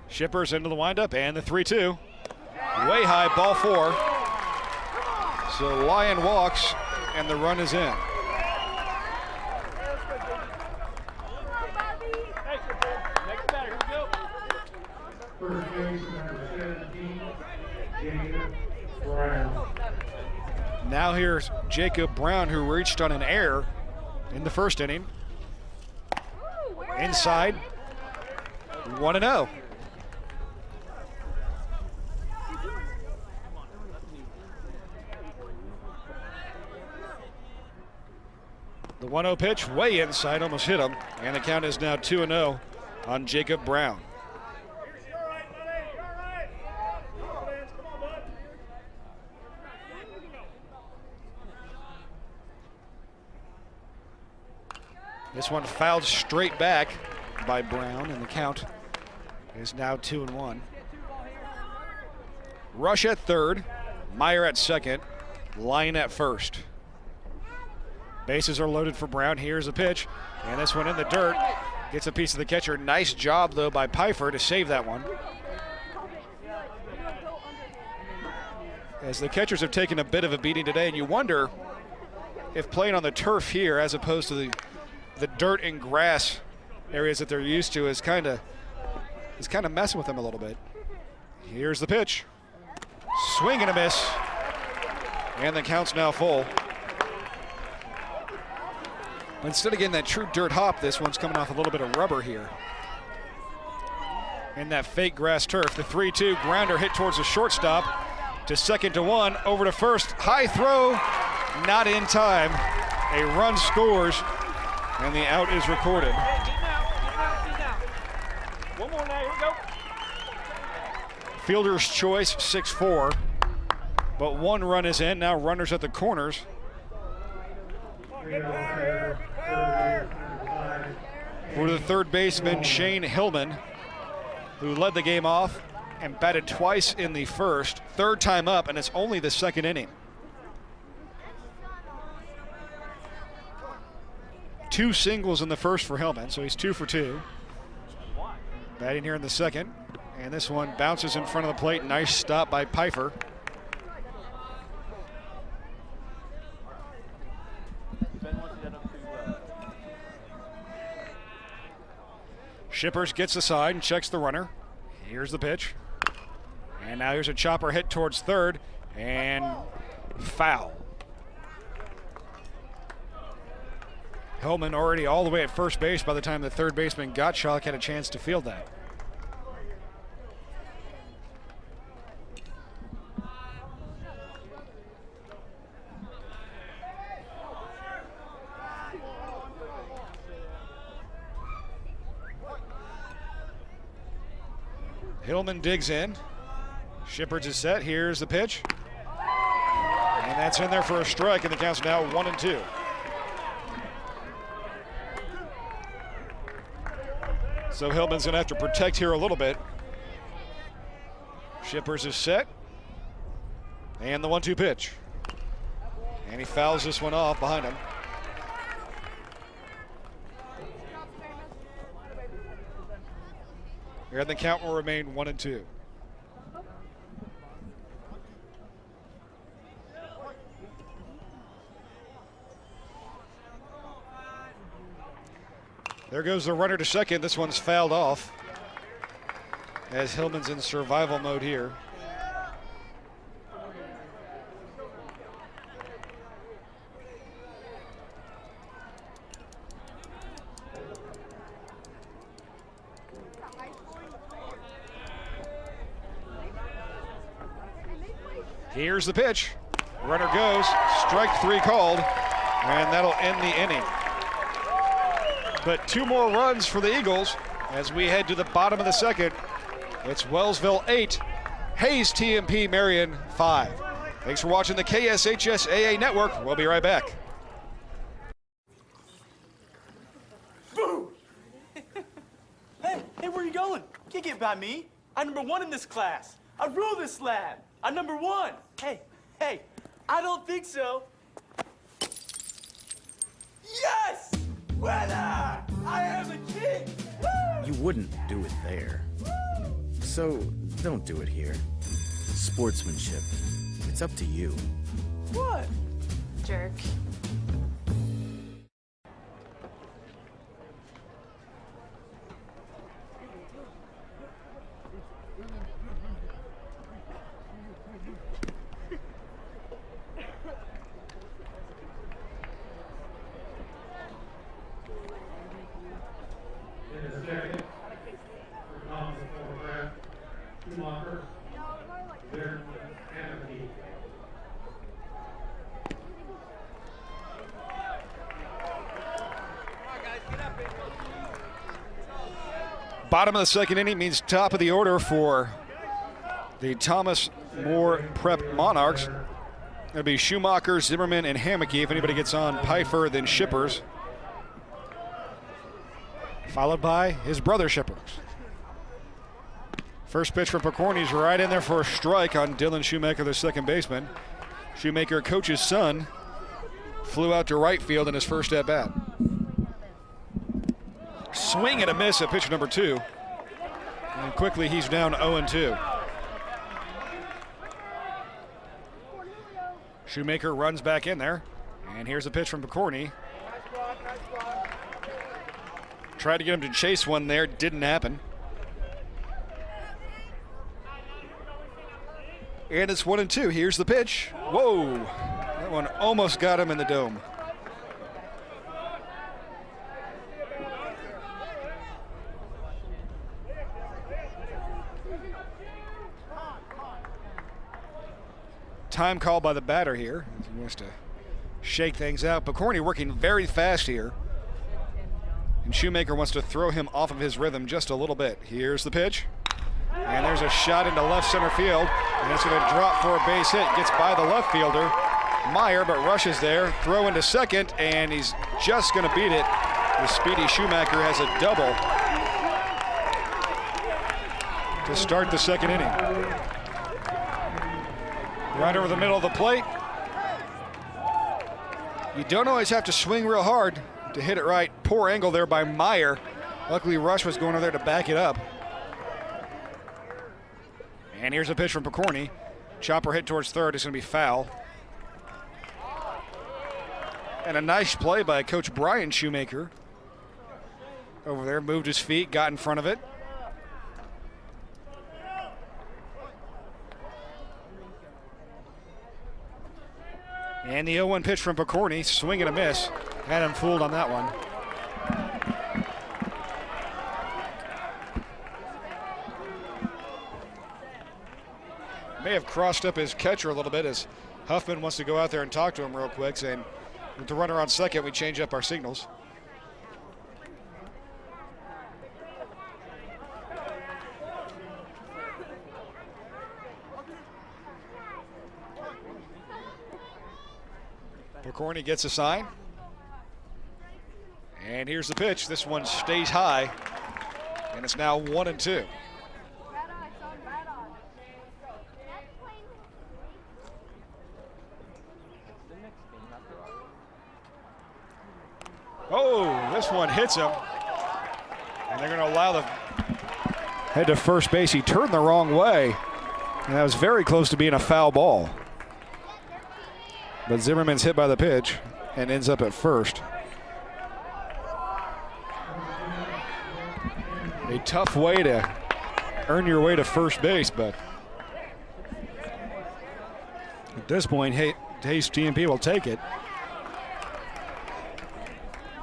Shippers into the windup and the 3-2. Way high, ball 4. So Lyon walks and the run is in. First base, number 17, Jacob Brown. Now here's Jacob Brown, who reached on an error in the first inning. Inside, 1-0. The 1-0 pitch way inside, almost hit him, and the count is now 2-0 on Jacob Brown. This one fouled straight back by Brown, and the count is now 2-1. Rush at third, Meyer at second, Lyon at first. Bases are loaded for Brown. Here's a pitch, and this one in the dirt. Gets a piece of the catcher. Nice job, though, by Pfeiffer to save that one. As the catchers have taken a bit of a beating today, and you wonder if playing on the turf here as opposed to the dirt and grass areas that they're used to is kind of messing with them a little bit. Here's the pitch. Swing and a miss. And the count's now full. Instead of getting that true dirt hop, this one's coming off a little bit of rubber here. And that fake grass turf. The 3-2 grounder hit towards the shortstop. To second to one, over to first. High throw, not in time. A run scores, and the out is recorded. One more now, here we go. Fielder's choice, 6-4. But one run is in. Now runners at the corners. For the third baseman, Shane Hillman, who led the game off and batted twice in the first. Third time up, and it's only the second inning. 2 singles in the first for Hillman, so he's 2 for 2. Batting here in the second, and this one bounces in front of the plate. Nice stop by Pfeiffer. Shippers gets the side and checks the runner. Here's the pitch. And now here's a chopper hit towards third, and foul. Hillman already all the way at first base by the time the third baseman Gottschalk had a chance to field that. Hillman digs in. Shipper's is set. Here's the pitch. And that's in there for a strike, and the count's now 1-2. So Hillman's going to have to protect here a little bit. Shippers is set. And the 1-2 pitch. And he fouls this one off behind him. And the count will remain 1-2. There goes the runner to second. This one's fouled off as Hillman's in survival mode here. Here's the pitch. Runner goes. Strike 3 called, and that'll end the inning. But 2 more runs for the Eagles as we head to the bottom of the second. It's Wellsville 8, Hays-TMP-Marian 5. Thanks for watching the KSHSAA Network. We'll be right back. Boo! Hey, where you going? Can't get by me. I'm #1 in this class. I rule this lab. I'm #1. Hey, I don't think so. Yes! Winner! I am a king! Woo! You wouldn't do it there. So don't do it here. Sportsmanship. It's up to you. What? Jerk. Bottom of the second inning means top of the order for the Thomas More Prep Monarchs. It'll be Schumacher, Zimmerman, and Hammocky. If anybody gets on Pfeiffer, then Shippers. Followed by his brother Shippers. First pitch from Picorni's right in there for a strike on Dylan Shoemaker, the second baseman. Shoemaker, coach's son, flew out to right field in his first at bat. Swing and a miss at pitch number 2. And quickly he's down 0-2. Shoemaker runs back in there. And here's a pitch from Picorni. Tried to get him to chase one there, didn't happen. And it's 1-2. Here's the pitch. Whoa, that one almost got him in the dome. Time call by the batter here. He wants to shake things out. Picorni working very fast here. And Shoemaker wants to throw him off of his rhythm just a little bit. Here's the pitch. And there's a shot into left center field. And it's going to drop for a base hit. Gets by the left fielder, Meyer, but rushes there. Throw into second, and he's just going to beat it. The speedy Shoemaker has a double to start the second inning. Right over the middle of the plate. You don't always have to swing real hard to hit it right. Poor angle there by Meyer. Luckily, Rush was going over there to back it up. And here's a pitch from Picorni. Chopper hit towards third. It's going to be foul. And a nice play by Coach Brian Shoemaker. Over there, moved his feet, got in front of it. And the 0-1 pitch from Picorni, swing and a miss. Had him fooled on that one. May have crossed up his catcher a little bit as Huffman wants to go out there and talk to him real quick, saying, with the runner on second, we change up our signals. Picorni gets a sign. And here's the pitch. This one stays high. And it's now 1-2. Oh, this one hits him. And they're going to allow the head to first base. He turned the wrong way, and that was very close to being a foul ball. But Zimmerman's hit by the pitch and ends up at first. A tough way to earn your way to first base, but at this point, Hays-TMP will take it.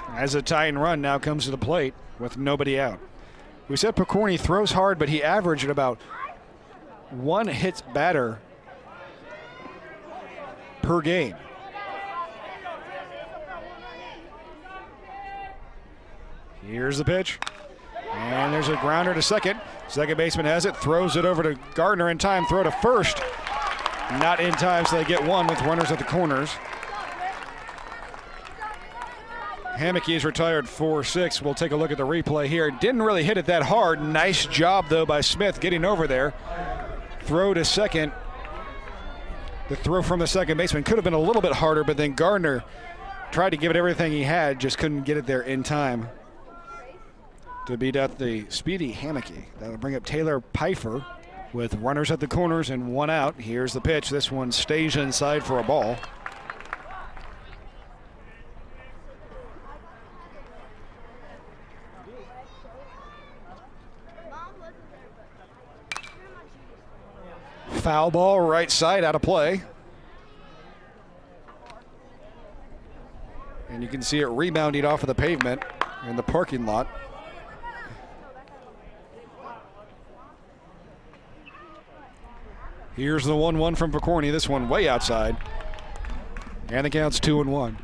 As a tying run now comes to the plate with nobody out. We said Picorni throws hard, but he averaged at about 1 hit batter per game. Here's the pitch. And there's a grounder to second. Second baseman has it, throws it over to Gardner in time, throw to first. Not in time, so they get one with runners at the corners. Hammocky is retired 4-6. We'll take a look at the replay here. Didn't really hit it that hard. Nice job, though, by Smith getting over there. Throw to second. The throw from the second baseman could have been a little bit harder, but then Gardner tried to give it everything he had, just couldn't get it there in time to beat out the speedy Hammocky. That'll bring up Taylor Pfeiffer with runners at the corners and one out. Here's the pitch. This one stays inside for a ball. Foul ball, right side, out of play. And you can see it rebounding off of the pavement in the parking lot. Here's the 1-1 from Picorni. This one way outside. And the count's 2-1.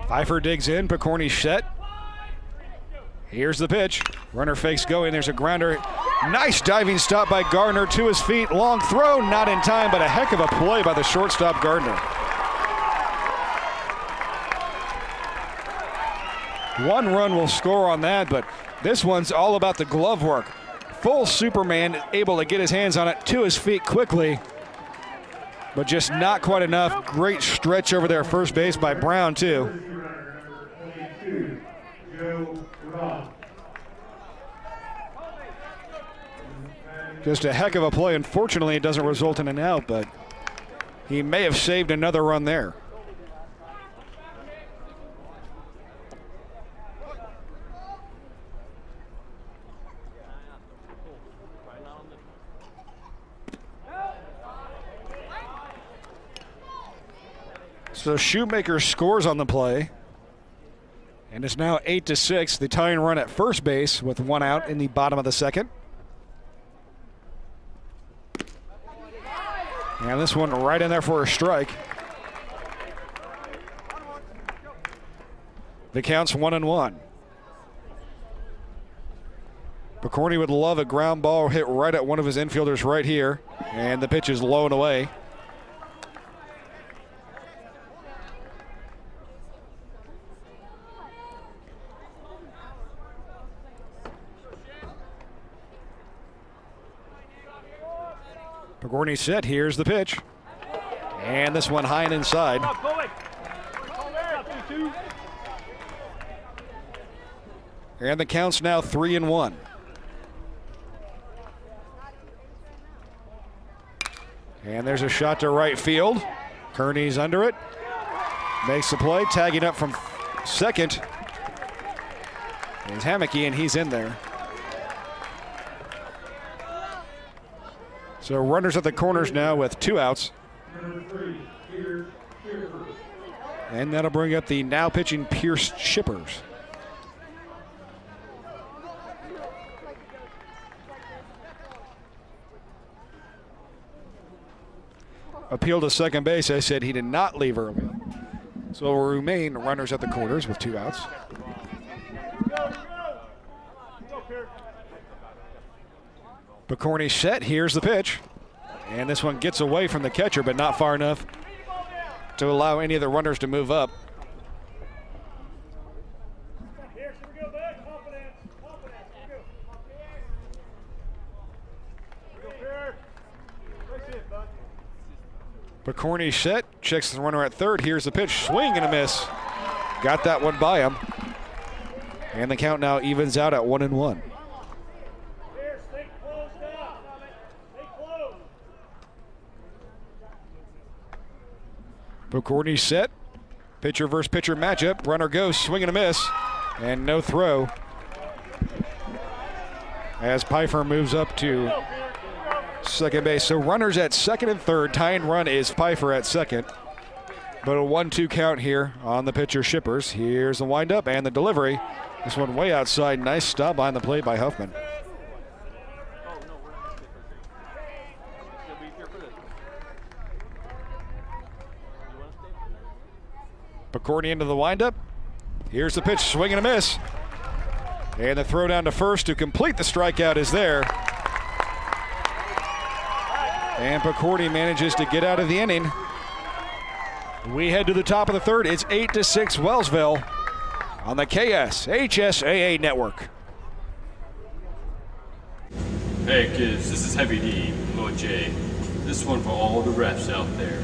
Pfeiffer digs in. Picorni set. Here's the pitch. Runner fakes going. There's a grounder. Nice diving stop by Gardner to his feet. Long throw, not in time, but a heck of a play by the shortstop Gardner. One run will score on that, but this one's all about the glove work. Full Superman, able to get his hands on it to his feet quickly, but just not quite enough. Great stretch over there, first base by Brown, too. Just a heck of a play. Unfortunately, it doesn't result in an out, but he may have saved another run there. So Shoemaker scores on the play, and it's now 8-6. The tying run at first base with one out in the bottom of the second. And this one right in there for a strike. The count's 1-1. Picorni would love a ground ball hit right at one of his infielders right here, and the pitch is low and away. Picorni set. Here's the pitch. And this one high and inside. And the count's now 3-1. And there's a shot to right field. Kearney's under it. Makes the play. Tagging up from second is Hammocky, and he's in there. So runners at the corners now with two outs. And that'll bring up the now pitching Pierce Shippers. Appeal to second base. I said he did not leave early. So will remain runners at the corners with two outs. Picorni set. Here's the pitch. And this one gets away from the catcher, but not far enough to allow any of the runners to move up. Picorni set. Checks the runner at third. Here's the pitch. Swing and a miss. got that one by him. And the count now evens out at 1-1. Pokorny set. Pitcher versus pitcher matchup. Runner goes, swing and a miss, and no throw. As Pfeiffer moves up to second base. So runners at second and third. Tying run is Pfeiffer at second. But a 1-2 count here on the pitcher Shippers. Here's the windup and the delivery. This one way outside. Nice stop behind the plate by Huffman. Pokorny into the windup. Here's the pitch, swing and a miss. And the throw down to first to complete the strikeout is there. And Pokorny manages to get out of the inning. We head to the top of the third. It's 8-6 Wellsville on the KSHSAA network. Hey kids, this is Heavy D, Lil J. This one for all the refs out there.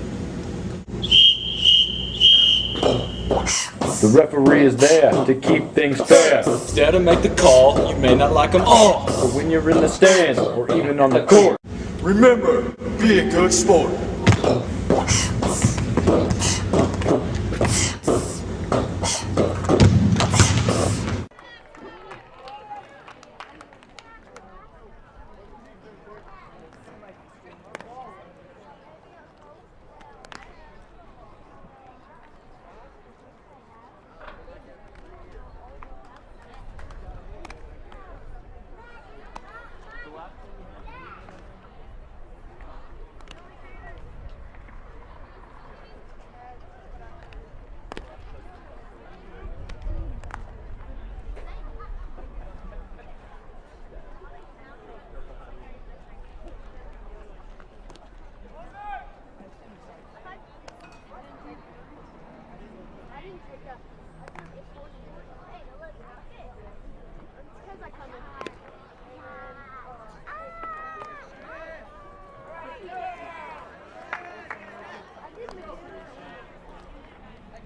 The referee is there to keep things fair. There to make the call, you may not like them all. But when you're in the stands or even on the court, Remember, be a good sport.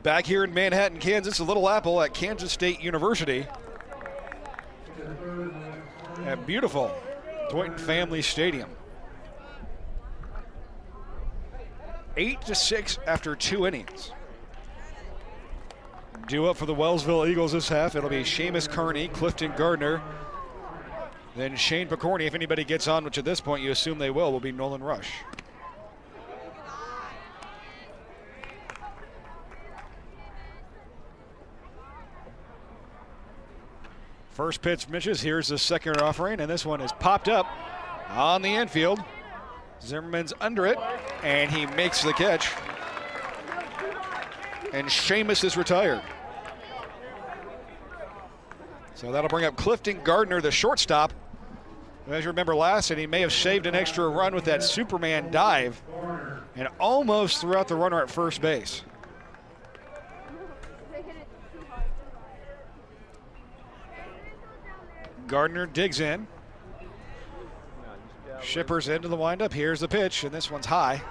Back here in Manhattan, Kansas, a Little Apple at Kansas State University. At beautiful Tointon Family Stadium. 8-6 after 2 innings. Due up for the Wellsville Eagles this half, it'll be Seamus Kearney, Clifton Gardner, then Shane Pokorny. If anybody gets on, which at this point you assume they will be Nolan Rush. First pitch misses. Here's the second offering, and this one is popped up on the infield. Zimmerman's under it, and he makes the catch. And Seamus is retired. So that'll bring up Clifton Gardner, the shortstop. As you remember last inning, he may have saved an extra run with that Superman dive and almost threw out the runner at first base. Gardner digs in. Shippers into the windup. Here's the pitch, and this one's high.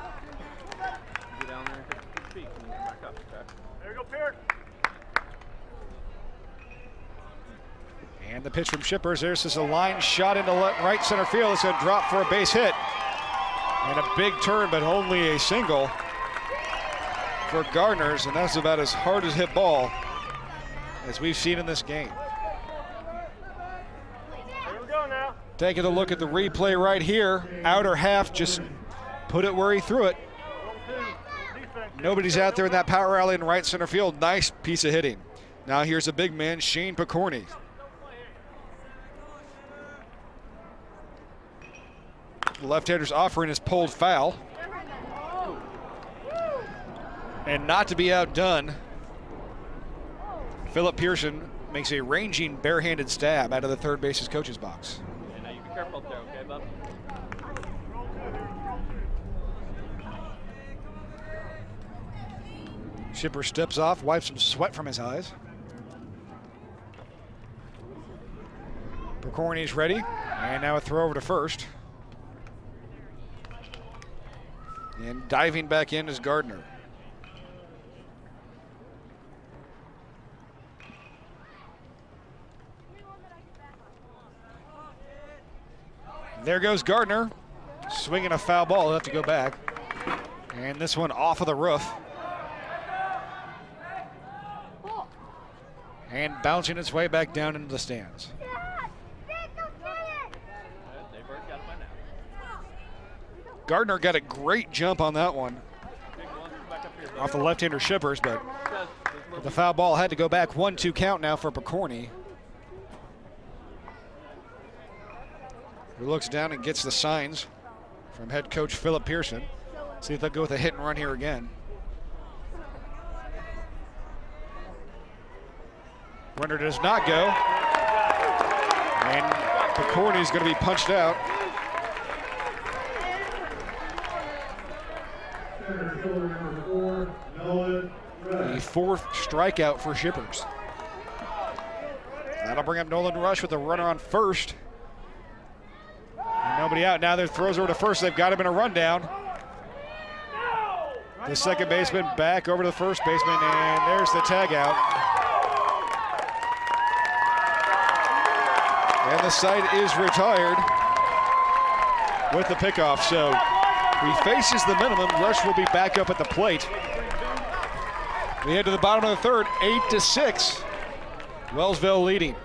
And the pitch from Shippers. There's just a line shot into right center field. It's going to drop for a base hit. And a big turn, but only a single for Gardner's, and that's about as hard as hit ball as we've seen in this game. Taking a look at the replay right here. Outer half, just put it where he threw it. Nobody's out there in that power alley in right center field. Nice piece of hitting. Now here's a big man, Shane Pokorny. The left-hander's offering is pulled foul. And not to be outdone, Philip Pearson makes a ranging barehanded stab out of the third base's coach's box. Careful there, okay, bub? Shipper steps off, wipes some sweat from his eyes. Pokorny's ready, and now a throw over to first. And diving back in is Gardner. There goes Gardner, swinging a foul ball. He'll have to go back. And this one off of the roof. And bouncing its way back down into the stands. Gardner got a great jump on that one. Off the left-hander shippers, but the foul ball had to go back. 1-2 count now for Picorni. Who looks down and gets the signs from head coach Philip Pearson. See if they'll go with a hit and run here again. Runner does not go. And Picorni is going to be punched out. The fourth strikeout for Shippers. That'll bring up Nolan Rush with a runner on first. And nobody out. Now there throws over to first. They've got him in a rundown. The second baseman back over to the first baseman, and there's the tag out. And the side is retired with the pickoff. So he faces the minimum. Rush will be back up at the plate. We head to the bottom of the third, 8-6. Wellsville leading.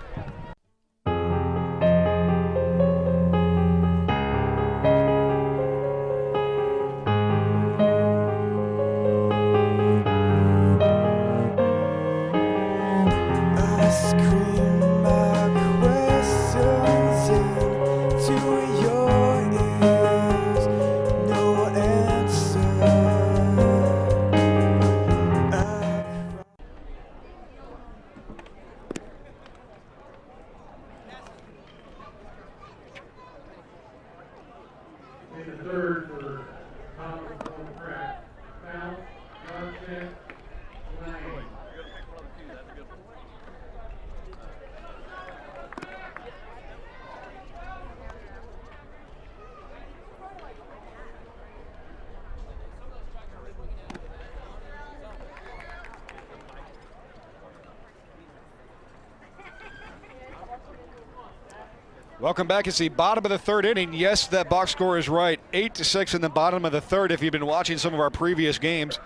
Welcome back. It's the bottom of the third inning. Yes, that box score is right. 8-6 in the bottom of the third. If you've been watching some of our previous games,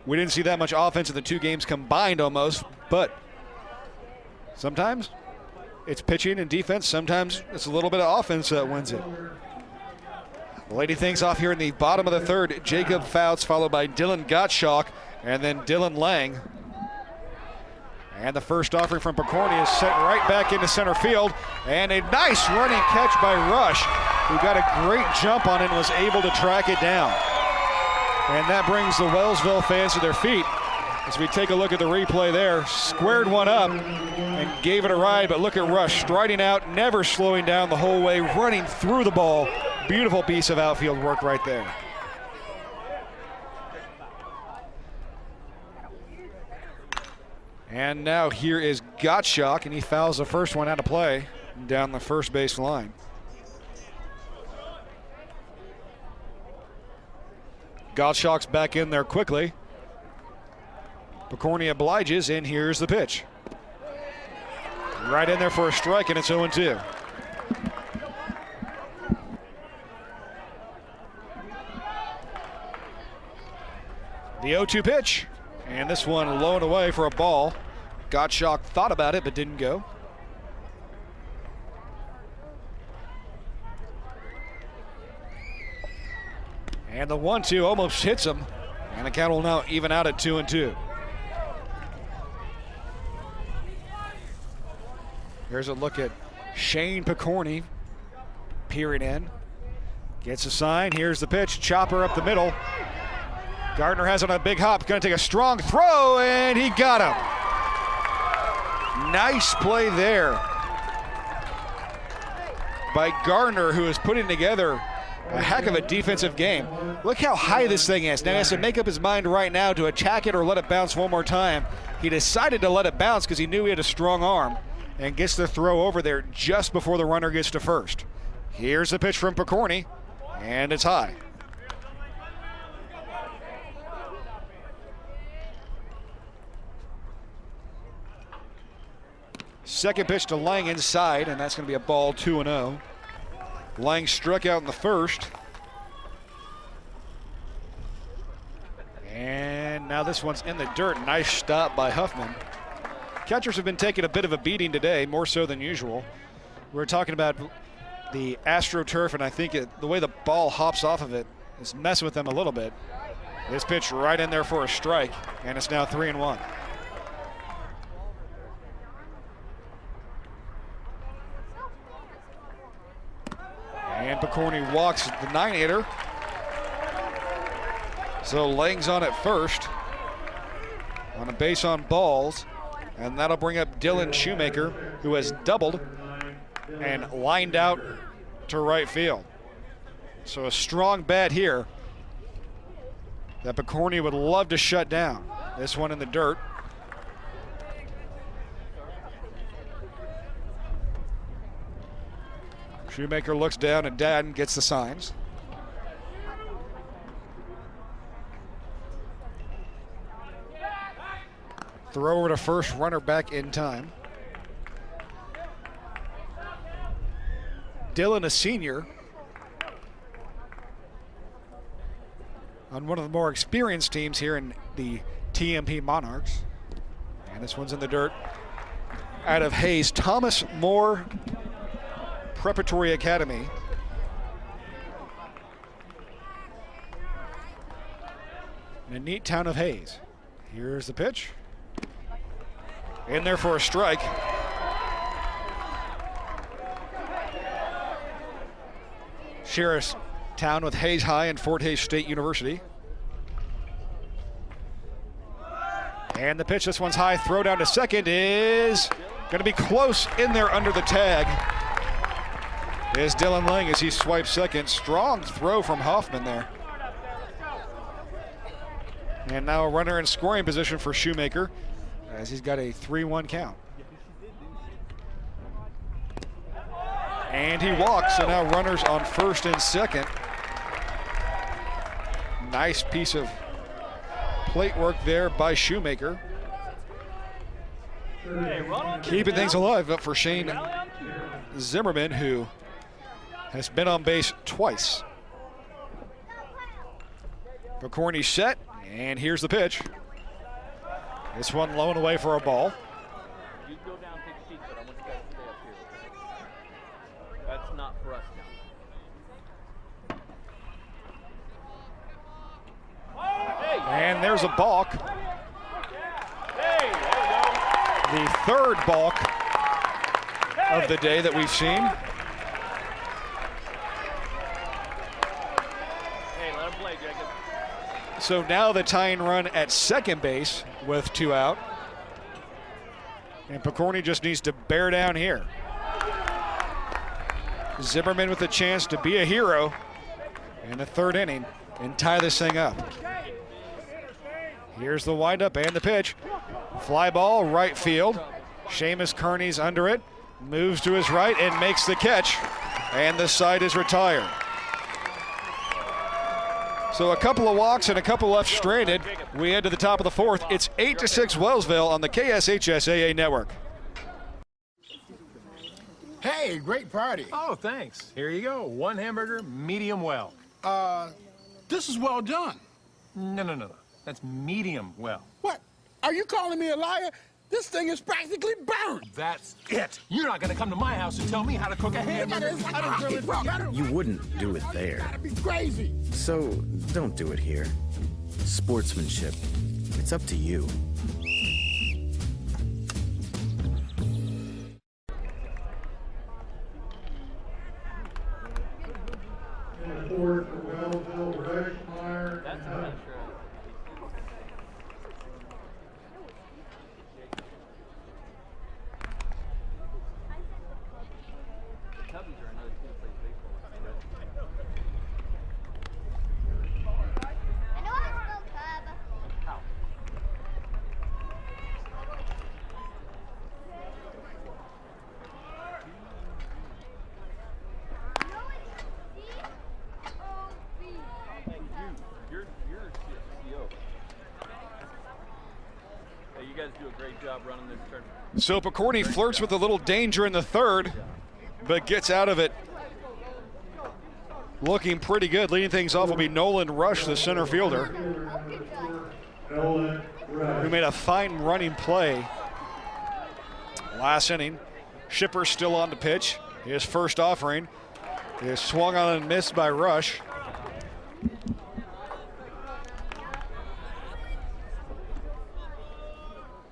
we didn't see that much offense in the two games combined almost, but sometimes it's pitching and defense. Sometimes it's a little bit of offense that wins it. Lady things off here in the bottom of the third. Jacob Fouts followed by Dylan Gottschalk and then Dylan Lang. And the first offering from Picorni is sent right back into center field. And a nice running catch by Rush, who got a great jump on it and was able to track it down. And that brings the Wellsville fans to their feet as we take a look at the replay there. Squared one up and gave it a ride, but look at Rush striding out, never slowing down the whole way, running through the ball. Beautiful piece of outfield work right there. And now here is Gottschalk, and he fouls the first one out of play down the first base line. Gottschalk's back in there quickly. Picorni obliges, and here's the pitch. Right in there for a strike, and it's 0-2. The 0-2 pitch. And this one low and away for a ball. Gottschalk thought about it, but didn't go. And the 1-2 almost hits him. And the count will now even out at 2-2. Here's a look at Shane Picorni peering in. Gets a sign. Here's the pitch. Chopper up the middle. Gardner has on a big hop, going to take a strong throw, and he got him. Nice play there by Gardner, who is putting together a heck of a defensive game. Look how high this thing is. Now he has to make up his mind right now to attack it or let it bounce one more time. He decided to let it bounce because he knew he had a strong arm, and gets the throw over there just before the runner gets to first. Here's the pitch from Picorni, and it's high. Second pitch to Lang inside, and that's going to be a ball, 2-0. Lang struck out in the first. And now this one's in the dirt. Nice stop by Huffman. Catchers have been taking a bit of a beating today, more so than usual. We're talking about the AstroTurf, and I think the way the ball hops off of it is messing with them a little bit. This pitch right in there for a strike, and it's now 3-1. And Picorni walks the 9-hitter. So Lang's on at first on a base on balls, and that'll bring up Dylan Shoemaker, who has doubled and lined out to right field. So a strong bat here that Picorni would love to shut down. This one in the dirt. Shoemaker looks down and Dad gets the signs. Throw over to first, runner back in time. Dylan, a senior, on one of the more experienced teams here in the TMP Monarchs. And this one's in the dirt. Out of Hays, Thomas More Preparatory Academy. In a neat town of Hays. Here's the pitch. In there for a strike. Sheriff's town with Hays High and Fort Hays State University. And the pitch, this one's high, throw down to second is going to be close in there under the tag. Is Dylan Lang as he swipes second. Strong throw from Hoffman there. And now a runner in scoring position for Shoemaker as he's got a 3-1 count. And he walks, so now runners on first and second. Nice piece of plate work there by Shoemaker. Keeping things alive up for Shane Zimmerman, who has been on base twice. Picorni set, and here's the pitch. This one low and away for a ball. You go down and take a seat, but I want you guys to stay up here. That's not for us now. And there's a balk. The third balk of the day that we've seen. Hey, let him play, Jacob. So now the tying run at second base with 2 out. And Picorni just needs to bear down here. Zimmerman with a chance to be a hero in the third inning and tie this thing up. Here's the windup and the pitch. Fly ball, right field. Seamus Kearney's under it. Moves to his right and makes the catch. And the side is retired. So a couple of walks and a couple left stranded. We head to the top of the fourth. It's 8-6 Wellsville on the KSHSAA network. Hey, great party. Oh, thanks. Here you go. 1 hamburger, medium well. This is well done. No. That's medium well. What? Are you calling me a liar? This thing is practically burned. That's it. You're not going to come to my house and tell me how to cook a hamburger. You wouldn't do it there. That'd be crazy. So don't do it here. Sportsmanship. It's up to you. And forward for Wellsville, Reschmeyer. That's not true. Running this tournament. So Picorni flirts with a little danger in the third, but gets out of it looking pretty good. Leading things off will be Nolan Rush, the center fielder, who made a fine running play last inning. Shipper still on the pitch. His first offering is swung on and missed by Rush.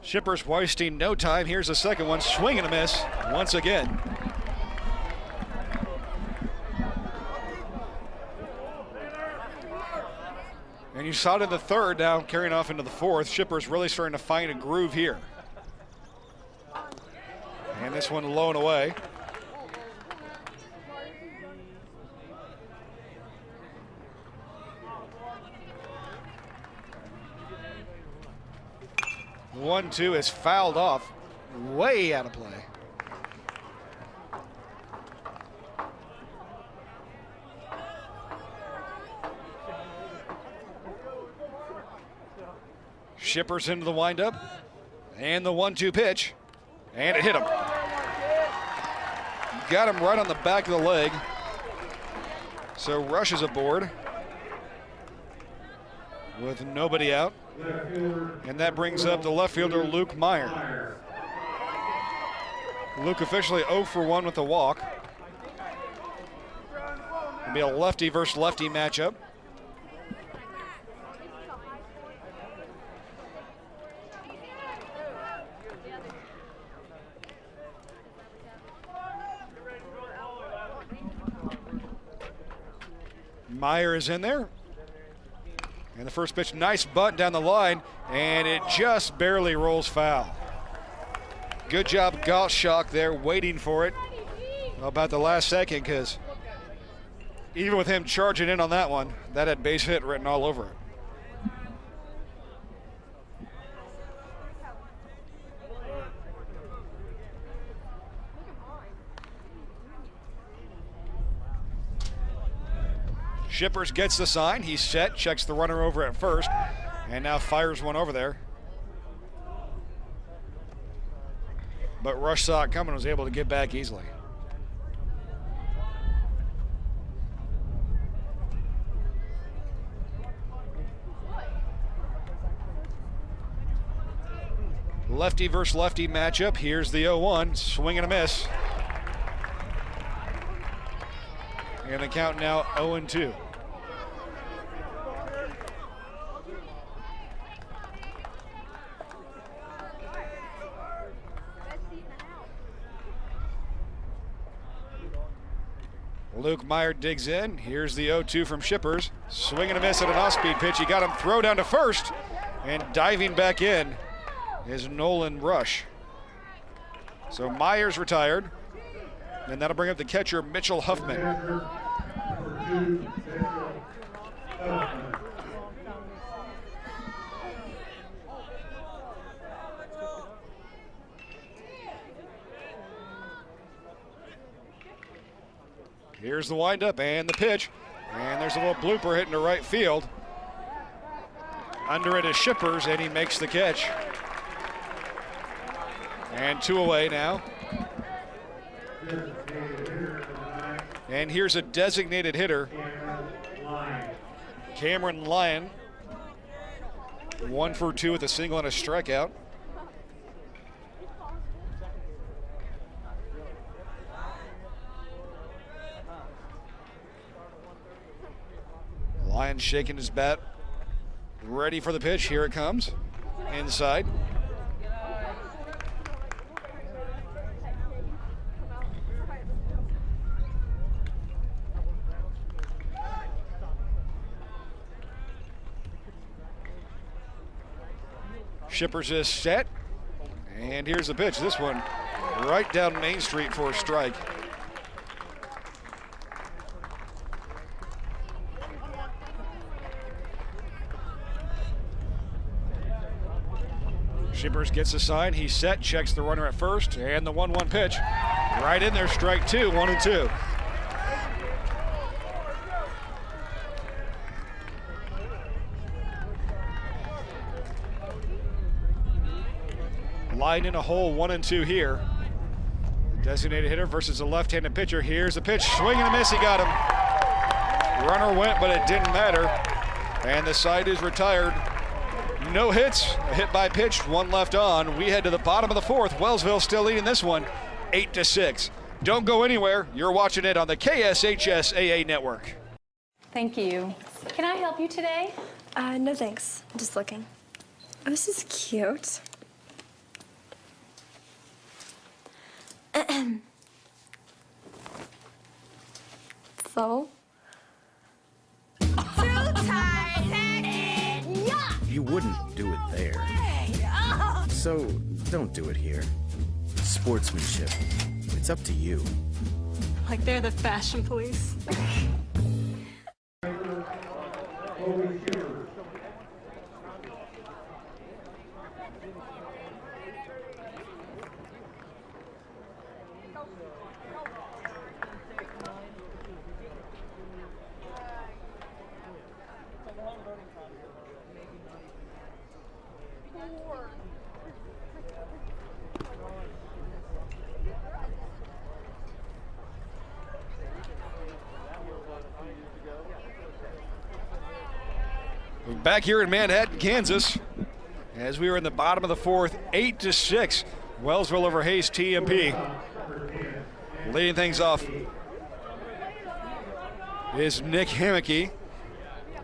Shipper's wasting no time. Here's the second one, swing and a miss once again. And you saw it in the third, now carrying off into the fourth. Shipper's really starting to find a groove here. And this one low and away. One-two is fouled off, way out of play. Shipper's into the windup, and the 1-2 pitch, and it hit him. Got him right on the back of the leg. So Rush is aboard with nobody out. And that brings up the left fielder, Luke Meyer. Luke officially 0 for 1 with a walk. It'll be a lefty versus lefty matchup. Meyer is in there. And the first pitch, nice bunt down the line, and it just barely rolls foul. Good job, Gottschalk there, waiting for it about the last second, because even with him charging in on that one, that had base hit written all over it. Shippers gets the sign, he's set, checks the runner over at first, and now fires one over there. But Rush saw it coming and was able to get back easily. Lefty versus lefty matchup. Here's the 0-1, swing and a miss. And the count now 0-2. Luke Meyer digs in. Here's the 0-2 from Shippers. Swing and a miss at an off-speed pitch. He got him throw down to first, and diving back in is Nolan Rush. So Meyer's retired, and that'll bring up the catcher, Mitchell Huffman. Here's the windup and the pitch, and there's a little blooper hitting to right field. Under it is Shippers, and he makes the catch. And 2 away now. And here's a designated hitter, Cameron Lyon. 1 for 2 with a single and a strikeout. Lyon shaking his bat, ready for the pitch. Here it comes, inside. Shippers is set, and here's the pitch. This one right down Main Street for a strike. Shippers gets the sign, he's set, checks the runner at first, and the 1-1 pitch. Right in there, strike 2, 1-2. Line in a hole, 1-2 here. Designated hitter versus a left-handed pitcher. Here's the pitch, swing and a miss, he got him. Runner went, but it didn't matter. And the side is retired. No hits, a hit by pitch, one left on. We head to the bottom of the fourth. Wellsville still leading this one, 8-6. Don't go anywhere. You're watching it on the KSHSAA network. Thank you. Can I help you today? No thanks. I'm just looking. Oh, this is cute. So? You wouldn't do it there. So don't do it here. Sportsmanship. It's up to you. Like they're the fashion police. We're back here in Manhattan, Kansas, as we were in the bottom of the fourth, 8-6. Wellsville over Hays-TMP. Leading things off is Nick Hammocky,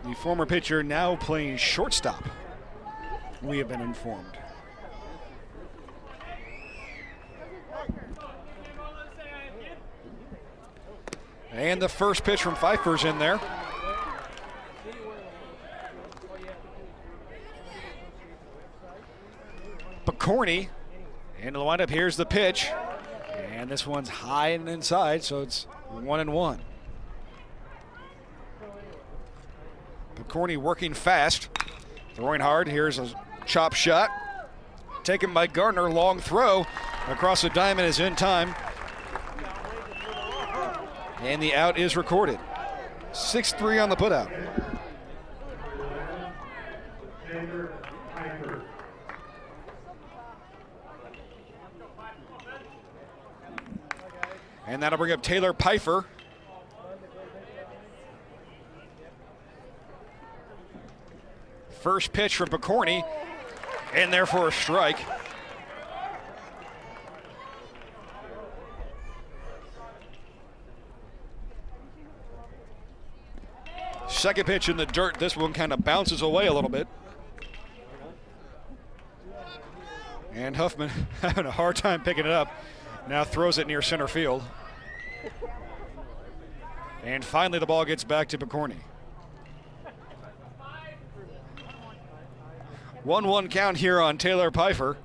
the former pitcher now playing shortstop, we have been informed. And the first pitch from Pfeiffer's in there. Corny into the windup. Here's the pitch, and this one's high and inside, so it's 1-1. Corny working fast, throwing hard. Here's a chop shot taken by Gardner. Long throw across the diamond is in time, and the out is recorded. 6-3 on the putout. And that'll bring up Taylor Pfeiffer. First pitch from Picorni, and there for a strike. Second pitch in the dirt. This one kind of bounces away a little bit. And Huffman having a hard time picking it up. Now throws it near center field. And finally the ball gets back to Picorni. 1-1 count here on Taylor Pfeiffer.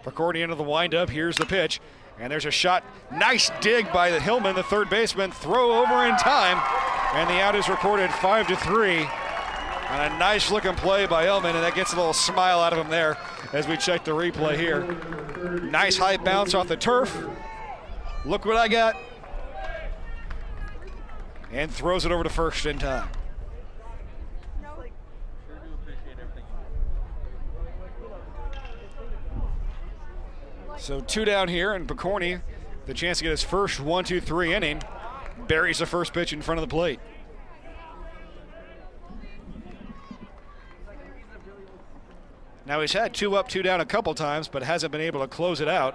Picorni into the windup. Here's the pitch. And there's a shot. Nice dig by the Hillman, the third baseman. Throw over in time. And the out is recorded 5-3. And a nice looking play by Hillman, and that gets a little smile out of him there as we check the replay here. Nice high bounce off the turf. Look what I got. And throws it over to first in time. So 2 down here, and Picorni, the chance to get his first 1-2-3 inning, buries the first pitch in front of the plate. Now he's had 2 up, 2 down a couple times, but hasn't been able to close it out.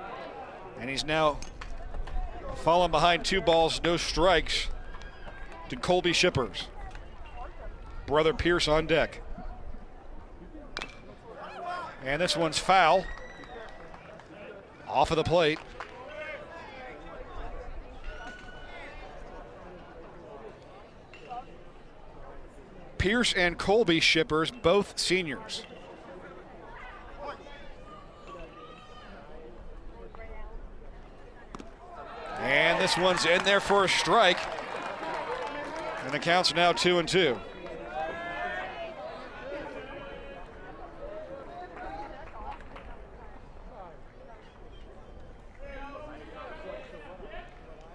And he's now fallen behind 2 balls, no strikes to Colby Shippers. Brother Pierce on deck. And this one's foul. Off of the plate. Pierce and Colby Shippers, both seniors. And this one's in there for a strike. And the count's now 2-2.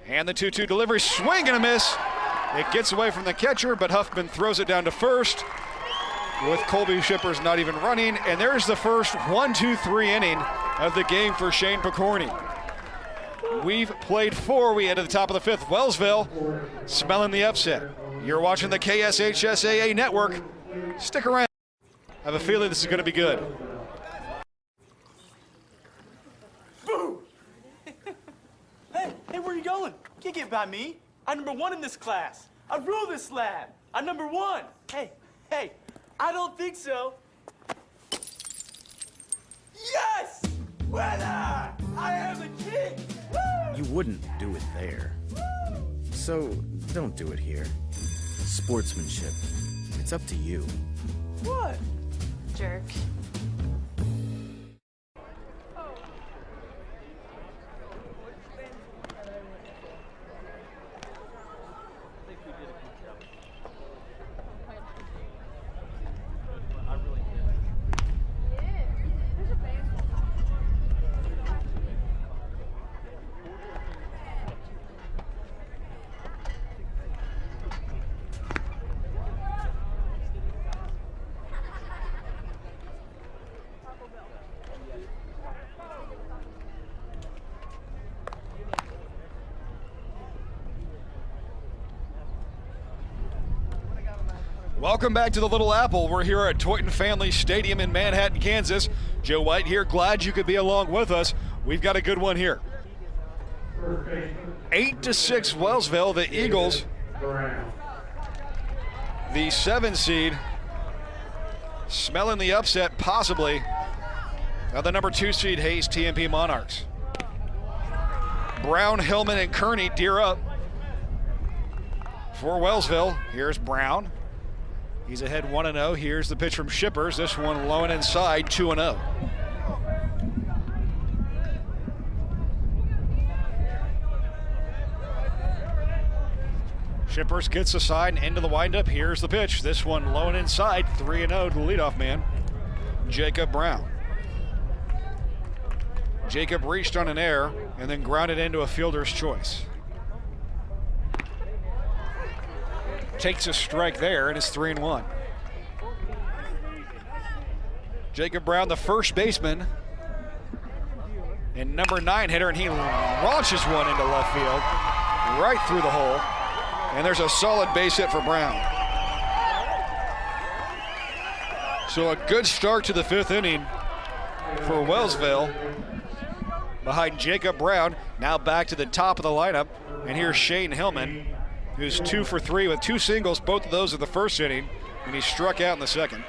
And the 2-2 delivery, swing and a miss. It gets away from the catcher, but Huffman throws it down to first with Colby Shippers not even running. And there's the first 1-2-3 inning of the game for Shane Picorni. We've played 4. We head to the top of the 5th. Wellsville smelling the upset. You're watching the KSHSAA network. Stick around. I have a feeling this is going to be good. Boo! Hey, where are you going? Can't get by me. I'm #1 in this class. I rule this lab. I'm #1. Hey, I don't think so. Yes! Winner! I am the king! Woo! You wouldn't do it there. So, don't do it here. Sportsmanship. It's up to you. What? Jerk. Welcome back to the Little Apple. We're here at Tointon Family Stadium in Manhattan, Kansas. Joe White here, glad you could be along with us. We've got a good one here. 8-6 Wellsville, the Eagles. The 7 seed, smelling the upset possibly. Now the number 2 seed, Hays-TMP Monarchs. Brown, Hillman, and Kearney deer up. For Wellsville, here's Brown. He's ahead 1-0. Here's the pitch from Shippers. This one low and inside, 2-0. Shippers gets the side into the windup. Here's the pitch. This one low and inside, 3-0 to the leadoff man, Jacob Brown. Jacob reached on an error and then grounded into a fielder's choice. Takes a strike there, and it's 3-1. Jacob Brown, the first baseman, and number 9 hitter, and he launches one into left field, right through the hole, and there's a solid base hit for Brown. So a good start to the 5th inning for Wellsville behind Jacob Brown. Now back to the top of the lineup, and here's Shane Hillman, who's 2 for 3 with 2 singles, both of those in the first inning, and he struck out in the second.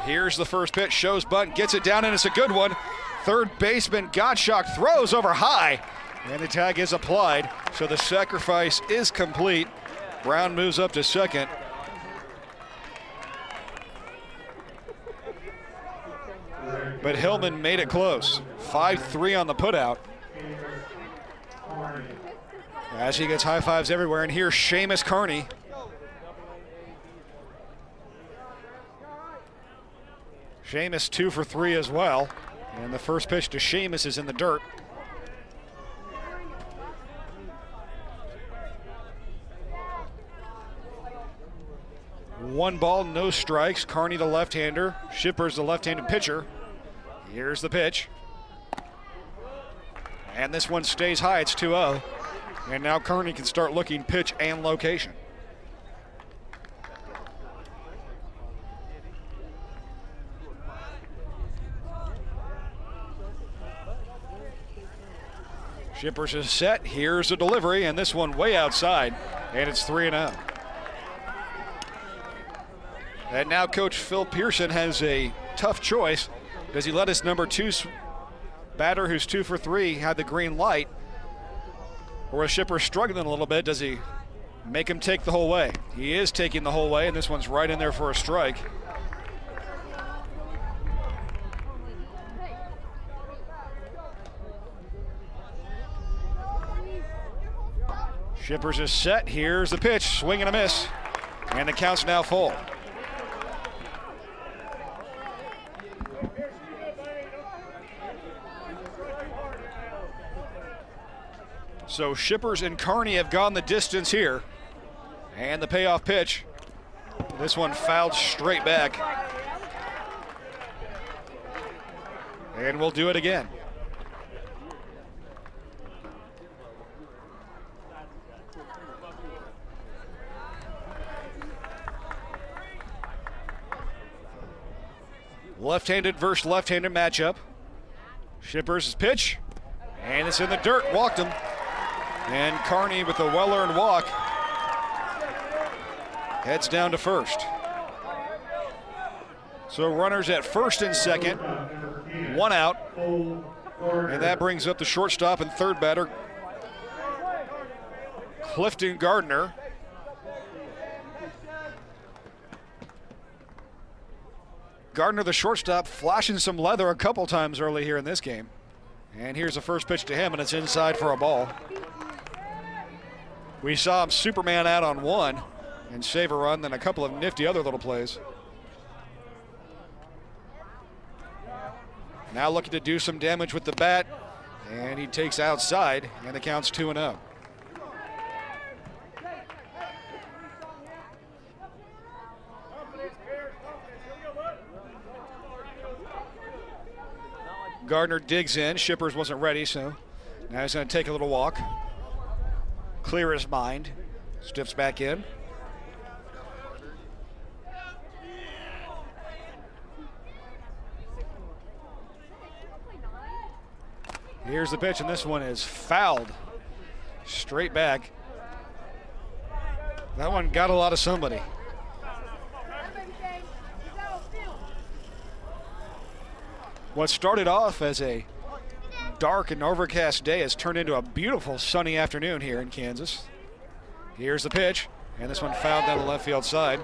Here's the first pitch, shows bunt, gets it down, and it's a good one. Third baseman Gottschalk throws over high, and the tag is applied, so the sacrifice is complete. Brown moves up to second. But Hillman made it close. 5-3 on the putout. As he gets high fives everywhere, and here's Seamus Kearney. Seamus 2 for 3 as well. And the first pitch to Seamus is in the dirt. One ball, no strikes. Kearney the left-hander. Shippers the left-handed pitcher. Here's the pitch. And this one stays high, it's 2-0. And now Kearney can start looking pitch and location. Shippers is set, here's a delivery, and this one way outside, and it's 3-0. And now Coach Phil Pearson has a tough choice. Does he let his number 2 batter, who's 2 for 3, have the green light? Or is Shipper struggling a little bit? Does he make him take the whole way? He is taking the whole way, and this one's right in there for a strike. Shippers is set, here's the pitch, swing and a miss, and the count's now full. So Shippers and Kearney have gone the distance here. And the payoff pitch. This one fouled straight back. And we'll do it again. Left-handed versus left-handed matchup. Shippers' pitch, and it's in the dirt, walked him. And Carney with the well-earned walk heads down to first. So runners at first and second, one out. And that brings up the shortstop and third batter, Clifton Gardner. Gardner, the shortstop, flashing some leather a couple times early here in this game. And here's the first pitch to him, and it's inside for a ball. We saw him Superman out on one and save a run, then a couple of nifty other little plays. Now looking to do some damage with the bat, and he takes outside, and the count's 2-0. Gardner digs in. Shippers wasn't ready, so now he's going to take a little walk. Clear his mind. Stiffs back in. Here's the pitch, and this one is fouled. Straight back. That one got a lot of somebody. What started off as a dark and overcast day has turned into a beautiful sunny afternoon here in Kansas. Here's the pitch, and this one fouled down the left field side.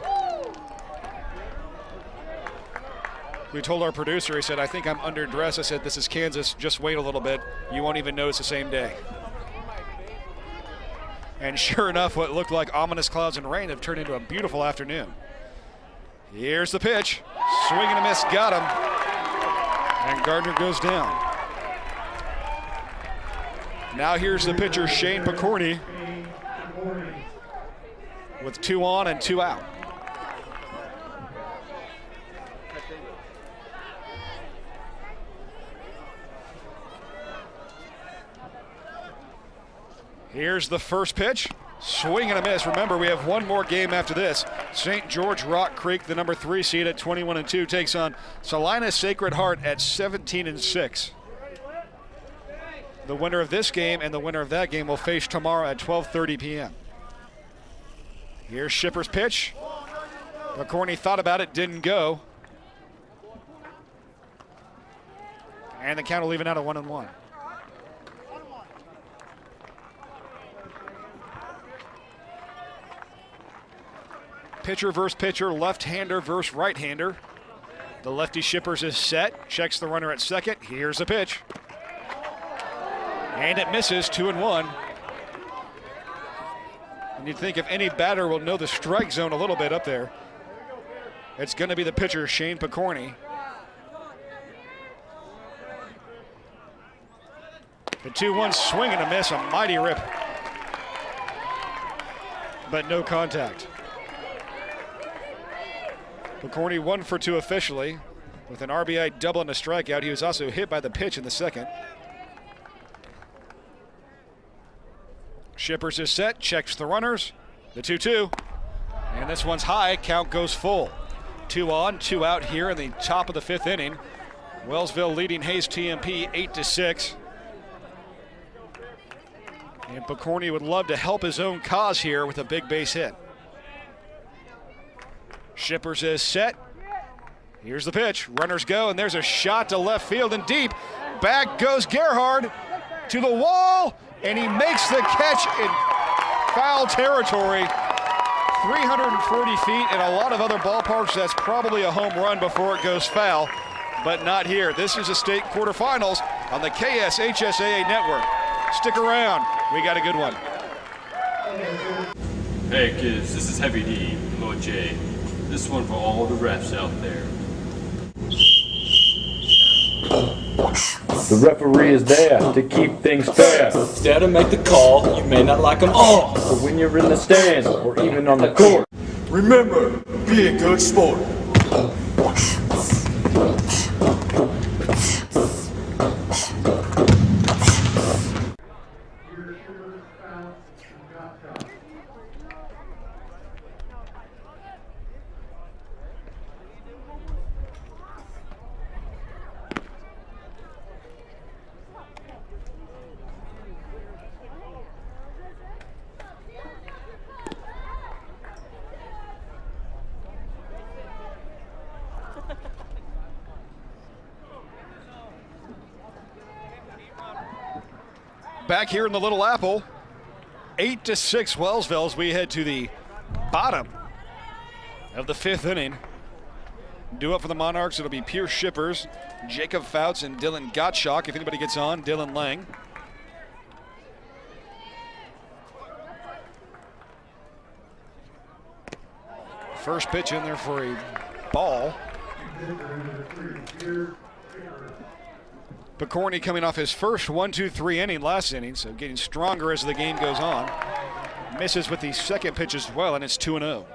We told our producer, he said, I think I'm underdressed. I said, this is Kansas, just wait a little bit. You won't even notice the same day. And sure enough, what looked like ominous clouds and rain have turned into a beautiful afternoon. Here's the pitch, swing and a miss, got him. And Gardner goes down. Now here's the pitcher, Shane Picorni, with 2 on and 2 out. Here's the first pitch, swing and a miss. Remember, we have one more game after this. St. George Rock Creek, the number 3 seed at 21-2, takes on Salina Sacred Heart at 17-6. The winner of this game and the winner of that game will face tomorrow at 12:30 p.m. Here's Shipper's pitch. McCorney thought about it, didn't go. And the count will leave it out at 1-1. Pitcher versus pitcher, left-hander versus right-hander. The lefty Shippers is set, checks the runner at second. Here's the pitch. And it misses, 2-1. And you'd think if any batter will know the strike zone a little bit up there, it's going to be the pitcher, Shane Picorni. The 2-1 swing and a miss, a mighty rip. But no contact. Picorni 1 for 2 officially with an RBI double and a strikeout. He was also hit by the pitch in the second. Shippers is set, checks the runners. The 2-2. And this one's high, count goes full. 2 on, 2 out here in the top of the 5th inning. Wellsville leading Hays-TMP 8-6. And Picorni would love to help his own cause here with a big base hit. Shippers is set. Here's the pitch. Runners go, and there's a shot to left field and deep. Back goes Gerhard to the wall, and he makes the catch in foul territory. 340 feet. In a lot of other ballparks, that's probably a home run before it goes foul, but not here. This is the state quarterfinals on the KSHSAA network. Stick around. We got a good one. Hey kids, this is Heavy D, Lord J. This one for all the refs out there. The referee is there to keep things fair. He's there to make the call. You may not like them all, but when you're in the stands or even on the court, remember, be a good sport. back here in the Little Apple. 8-6 Wellsville as we head to the bottom of the 5th inning. Due up for the Monarchs, it'll be Pierce Shippers, Jacob Fouts, and Dylan Gottschalk. If anybody gets on, Dylan Lang. First pitch in there for a ball. Picorni coming off his first 1-2-3 inning last inning, so getting stronger as the game goes on. Misses with the second pitch as well, and it's 2-0.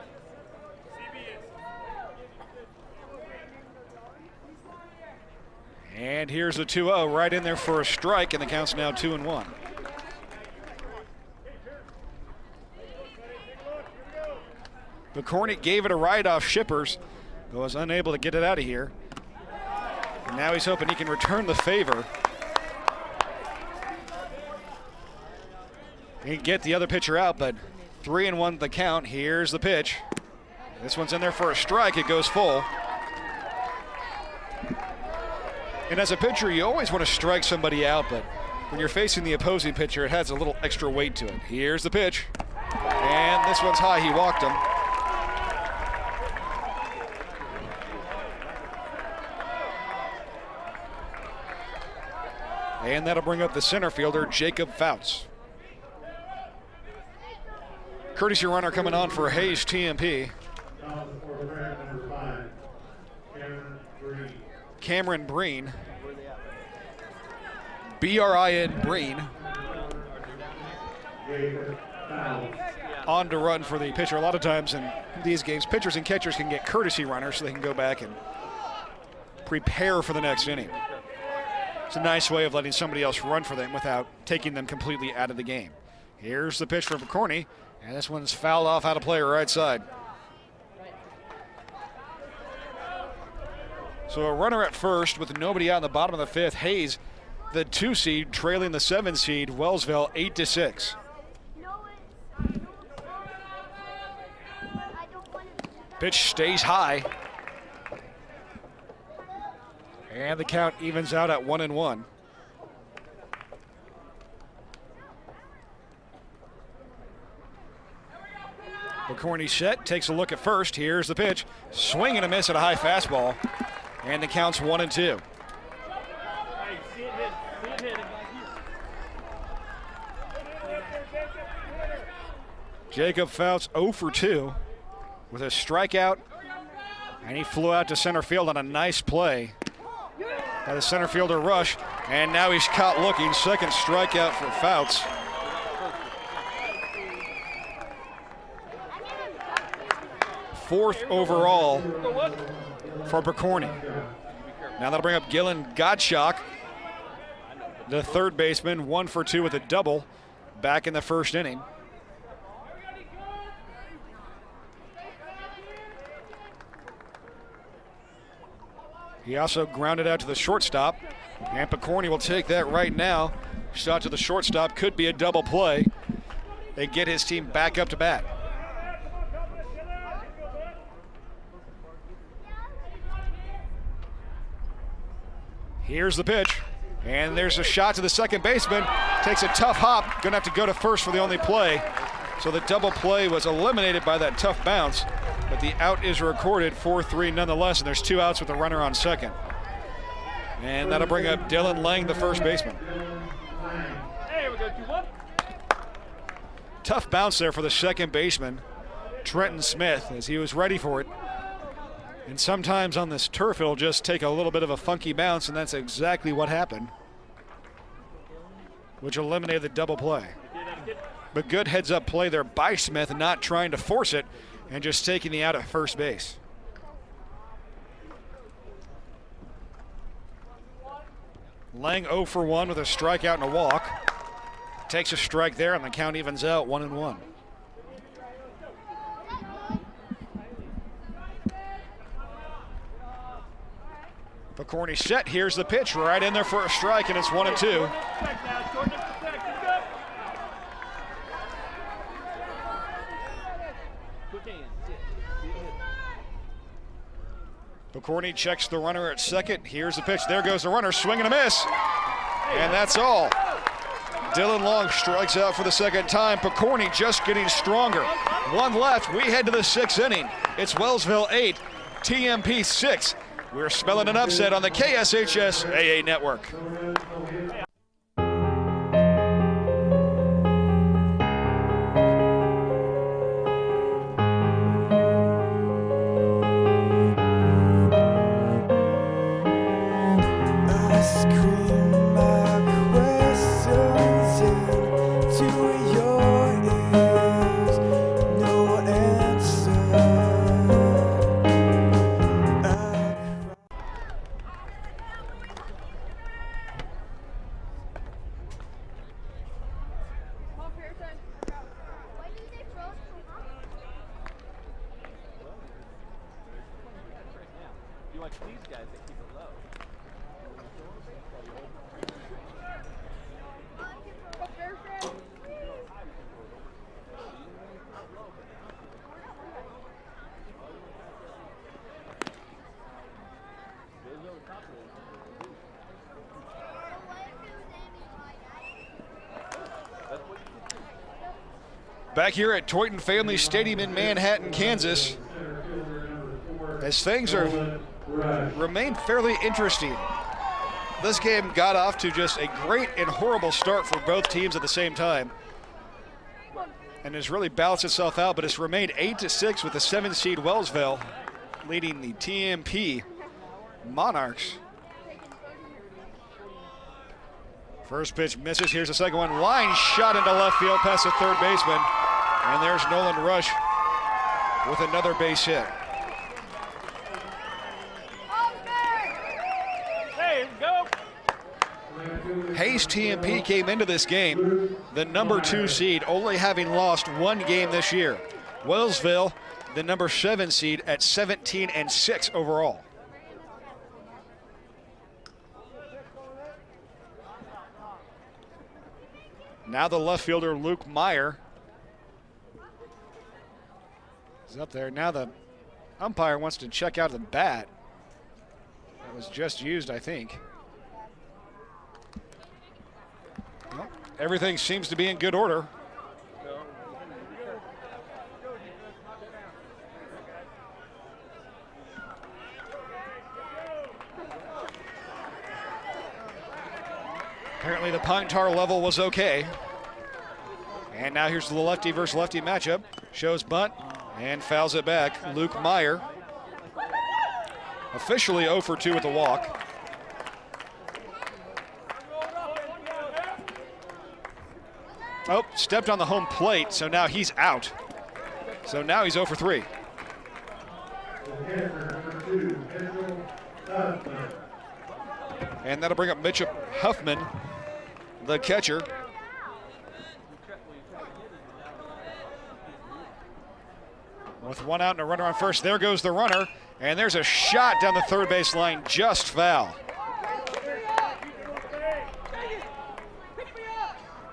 And here's a 2-0 right in there for a strike, and the count's now 2-1. Picorni gave it a ride off Shippers, but was unable to get it out of here. And now he's hoping he can return the favor and get the other pitcher out, but 3-1 the count. Here's the pitch. This one's in there for a strike. It goes full. And as a pitcher, you always want to strike somebody out, but when you're facing the opposing pitcher, it has a little extra weight to it. Here's the pitch. And this one's high. He walked him. And that'll bring up the center fielder, Jacob Fouts. Courtesy runner coming on for Hays-TMP. Cameron Breen. B-R-I-N Breen. On to run for the pitcher. A lot of times in these games, pitchers and catchers can get courtesy runners so they can go back and prepare for the next inning. It's a nice way of letting somebody else run for them without taking them completely out of the game. Here's the pitch from Picorni, and this one's fouled off out of play right side. So a runner at first with nobody out in the bottom of the 5th. Hayes, the 2 seed, trailing the 7 seed, Wellsville, 8-6. Pitch stays high. And the count evens out at 1-1. Picorni set, takes a look at first. Here's the pitch. Swing and a miss at a high fastball. And the count's 1-2. Jacob Fouts 0 for 2 with a strikeout. And he flew out to center field on a nice play by the center fielder Rush, and now he's caught looking. Second strikeout for Fouts. Fourth overall for Picorni. Now that'll bring up Dylan Gottschalk, the third baseman, 1 for 2 with a double back in the first inning. He also grounded out to the shortstop, and Picorni will take that right now. Shot to the shortstop, could be a double play. They get his team back up to bat. Here's the pitch, and there's a shot to the second baseman. Takes a tough hop, gonna have to go to first for the only play. So the double play was eliminated by that tough bounce, but the out is recorded, 4-3 nonetheless, and there's 2 outs with a runner on second. And that'll bring up Dylan Lang, the first baseman. Hey, we go 2-1. Tough bounce there for the second baseman, Trenton Smith, as he was ready for it. And sometimes on this turf, it'll just take a little bit of a funky bounce, and that's exactly what happened, which eliminated the double play. But good heads-up play there by Smith, not trying to force it and just taking the out at first base. Lang 0 for 1 with a strikeout and a walk. Takes a strike there, and the count evens out 1-1. Picorni set. Here's the pitch right in there for a strike, and it's 1-2. Picorni checks the runner at second. Here's the pitch. There goes the runner. Swing and a miss. And that's all. Dylan Long strikes out for the second time. Picorni just getting stronger. One left. We head to the 6th inning. It's Wellsville 8, TMP 6. We're spelling an upset on the KSHSAA network. These guys that keep it low. Back here at Tointon Family Stadium in Manhattan, Kansas, as things remain fairly interesting. This game got off to just a great and horrible start for both teams at the same time, and has really balanced itself out, but it's remained 8-6 with the 7th seed Wellsville leading the TMP Monarchs. First pitch misses. Here's the second one. Line shot into left field past the third baseman. And there's Nolan Rush with another base hit. Hey, go! Hays-TMP came into this game the number 2 seed, only having lost 1 game this year. Wellsville, the number 7 seed at 17-6 overall. Now the left fielder, Luke Meyer, is up there. Now the umpire wants to check out the bat. That was just used, I think. Well, everything seems to be in good order. Apparently the pine tar level was okay. And now here's the lefty versus lefty matchup. Shows bunt and fouls it back. Luke Meyer, officially 0 for 2 with the walk. Oh, stepped on the home plate, so now he's out. So now he's 0 for 3. And that'll bring up Mitchell Huffman, the catcher. With 1 out and a runner on first, there goes the runner, and there's a shot down the third base line, just foul.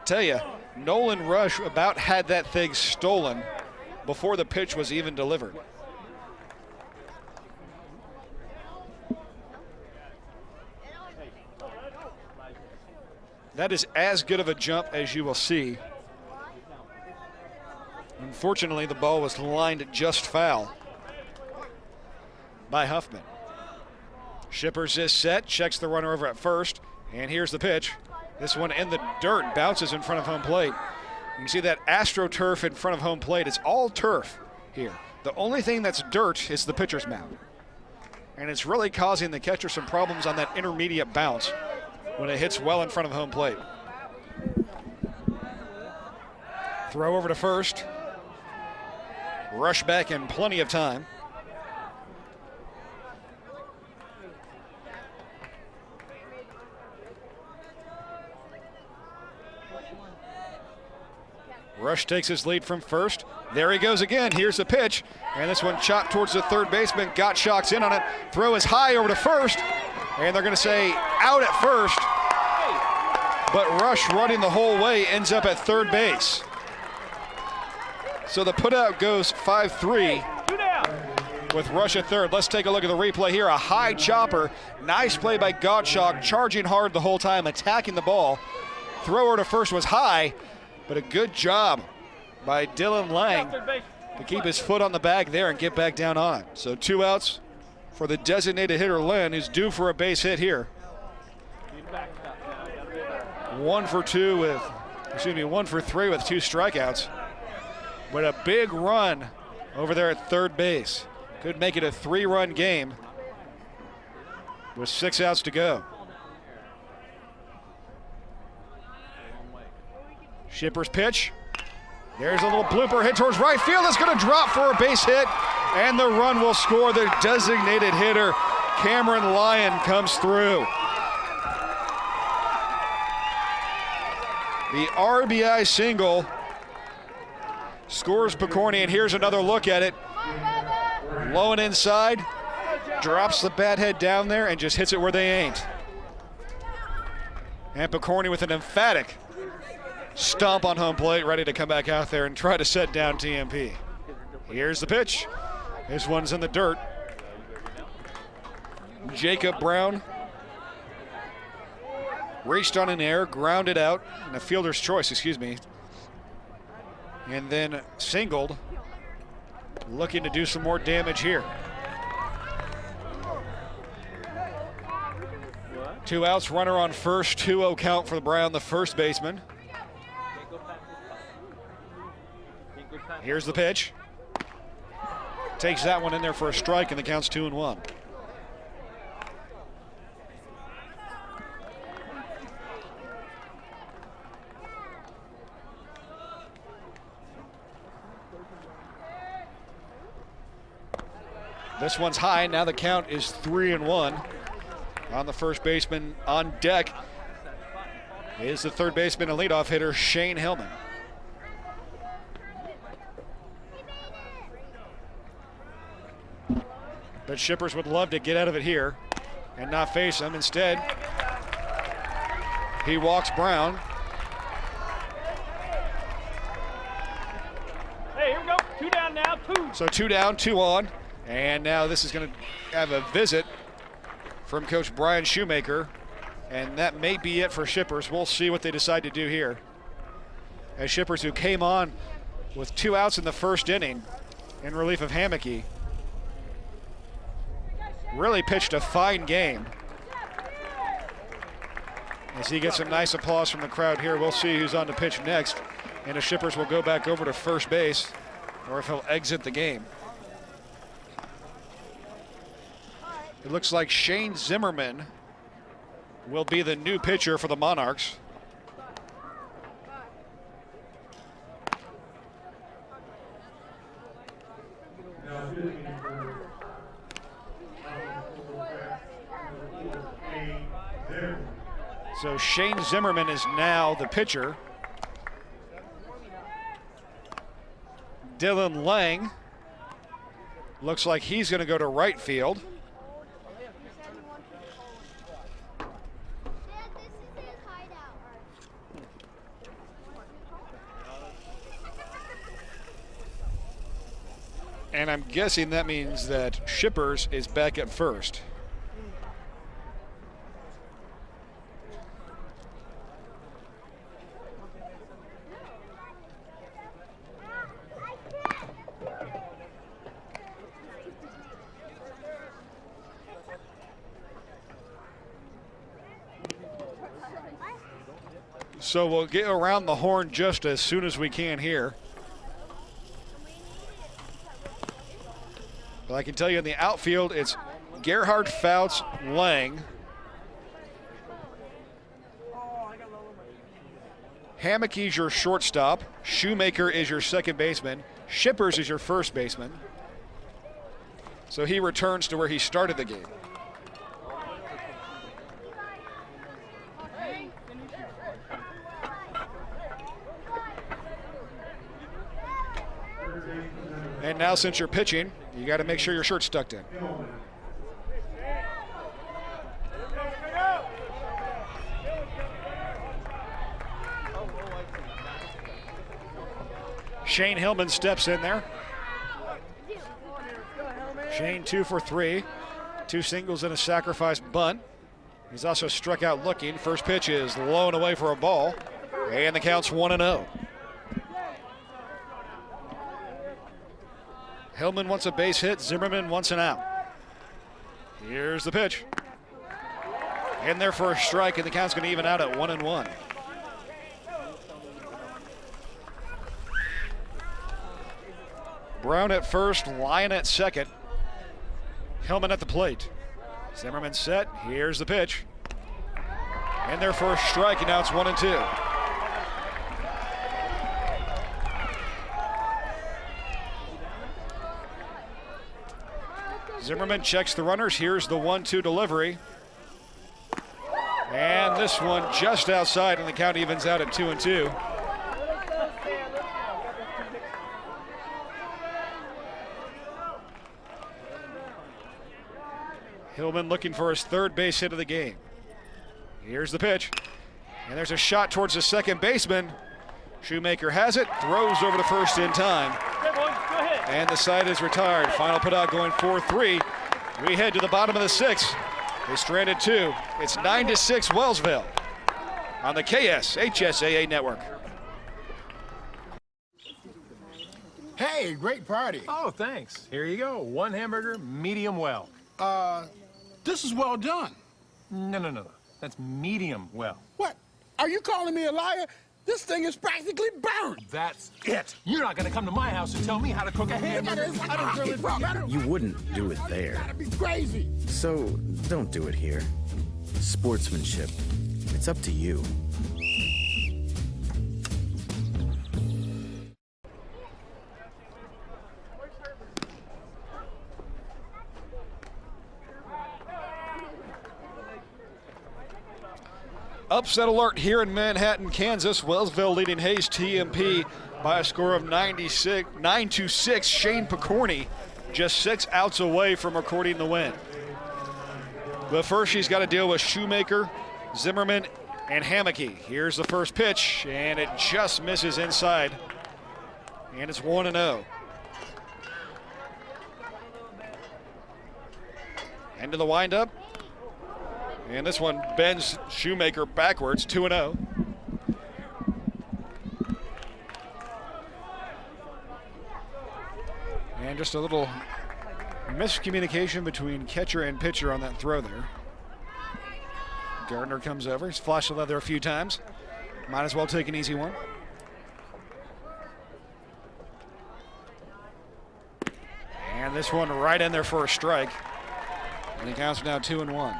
Tell you, Nolan Rush about had that thing stolen before the pitch was even delivered. That is as good of a jump as you will see. Unfortunately, the ball was lined just foul by Huffman. Shippers is set, checks the runner over at first, and here's the pitch. This one in the dirt, bounces in front of home plate. You can see that AstroTurf in front of home plate. It's all turf here. The only thing that's dirt is the pitcher's mound. And it's really causing the catcher some problems on that intermediate bounce when it hits well in front of home plate. Throw over to first. Rush back in plenty of time. Rush takes his lead from first. There he goes again. Here's the pitch. And this one chopped towards the third baseman. Gottschalk's in on it. Throw is high over to first. And they're going to say out at first. But Rush running the whole way ends up at third base. So the putout goes 5-3 with Rush at third. Let's take a look at the replay here. A high chopper. Nice play by Gottschalk, charging hard the whole time, attacking the ball. thrower to first was high, but a good job by Dylan Lang to keep his foot on the bag there and get back down on it. So 2 outs for the designated hitter Lynn, who's due for a base hit here. 1 for 3 with 2 strikeouts. But a big run over there at third base. Could make it a 3-run game with 6 outs to go. Shipper's pitch. There's a little blooper hit towards right field. It's going to drop for a base hit, and the run will score. The designated hitter, Cameron Lyon, comes through. The RBI single scores Picorni, and here's another look at it. Low and inside, drops the bat head down there and just hits it where they ain't. And Picorni with an emphatic stomp on home plate, ready to come back out there and try to set down TMP. Here's the pitch. This one's in the dirt. Jacob Brown reached on an error, grounded out, and a fielder's choice, and then singled, looking to do some more damage here. 2 outs, runner on first, 2-0 count for Brown, the first baseman. Here's the pitch. Takes that one in there for a strike, and the count's 2-1. This one's high. Now the count is 3-1. On the first baseman on deck is the third baseman and leadoff hitter Shane Hillman. But Shippers would love to get out of it here and not face him. Instead, he walks Brown. Hey, here we go. 2 down now, 2. So 2 down, 2 on. And now this is going to have a visit from Coach Brian Shoemaker. And that may be it for Shippers. We'll see what they decide to do here. As Shippers, who came on with 2 outs in the first inning in relief of Hammocky, really pitched a fine game. As he gets some nice applause from the crowd here, we'll see who's on the pitch next. And the Shippers will go back over to first base, or if he'll exit the game. It looks like Shane Zimmerman will be the new pitcher for the Monarchs. So Shane Zimmerman is now the pitcher. Dylan Lang looks like he's going to go to right field. And I'm guessing that means that Shippers is back at first. So we'll get around the horn just as soon as we can here. But I can tell you in the outfield, it's Gerhard, Fouts, Lang. Hammocky's your shortstop. Shoemaker is your second baseman. Shippers is your first baseman. So he returns to where he started the game. And now since you're pitching, you got to make sure your shirt's tucked in. Shane Hillman steps in there. Shane 2 for 3. 2 singles and a sacrifice bunt. He's also struck out looking. First pitch is low and away for a ball, and the count's 1-0. Hillman wants a base hit. Zimmerman wants an out. Here's the pitch. In there for a strike, and the count's going to even out at 1-1. Brown at first, Lyon at second. Hillman at the plate. Zimmerman set. Here's the pitch. In there for a strike, and now it's 1-2. Zimmerman checks the runners. Here's the 1-2 delivery. And this one just outside, and the count evens out at 2-2. Hillman looking for his third base hit of the game. Here's the pitch. And there's a shot towards the second baseman. Shoemaker has it, throws over to first in time. And the side is retired. Final put out going 4-3. We head to the bottom of the sixth. They stranded 2. It's 9-6 Wellsville on the KSHSAA network. Hey, great party. Oh, thanks. Here you go. 1 hamburger, medium well. This is well done. No. That's medium well. What? Are you calling me a liar? This thing is practically burned. That's it. You're not gonna come to my house and tell me how to cook a hamburger. You wouldn't do it there. That'd be crazy. So don't do it here. Sportsmanship. It's up to you. Upset alert here in Manhattan, Kansas. Wellsville leading Hays-TMP by a score of 9-6. Shane Picorni just 6 outs away from recording the win. But first she's got to deal with Shoemaker, Zimmerman, and Hammocky. Here's the first pitch, and it just misses inside. And it's 1-0. Into the windup. And this one bends Shoemaker backwards, 2-0. And just a little miscommunication between catcher and pitcher on that throw there. Gardner comes over. He's flashed the leather a few times. Might as well take an easy one. And this one right in there for a strike. And the count's now 2-1.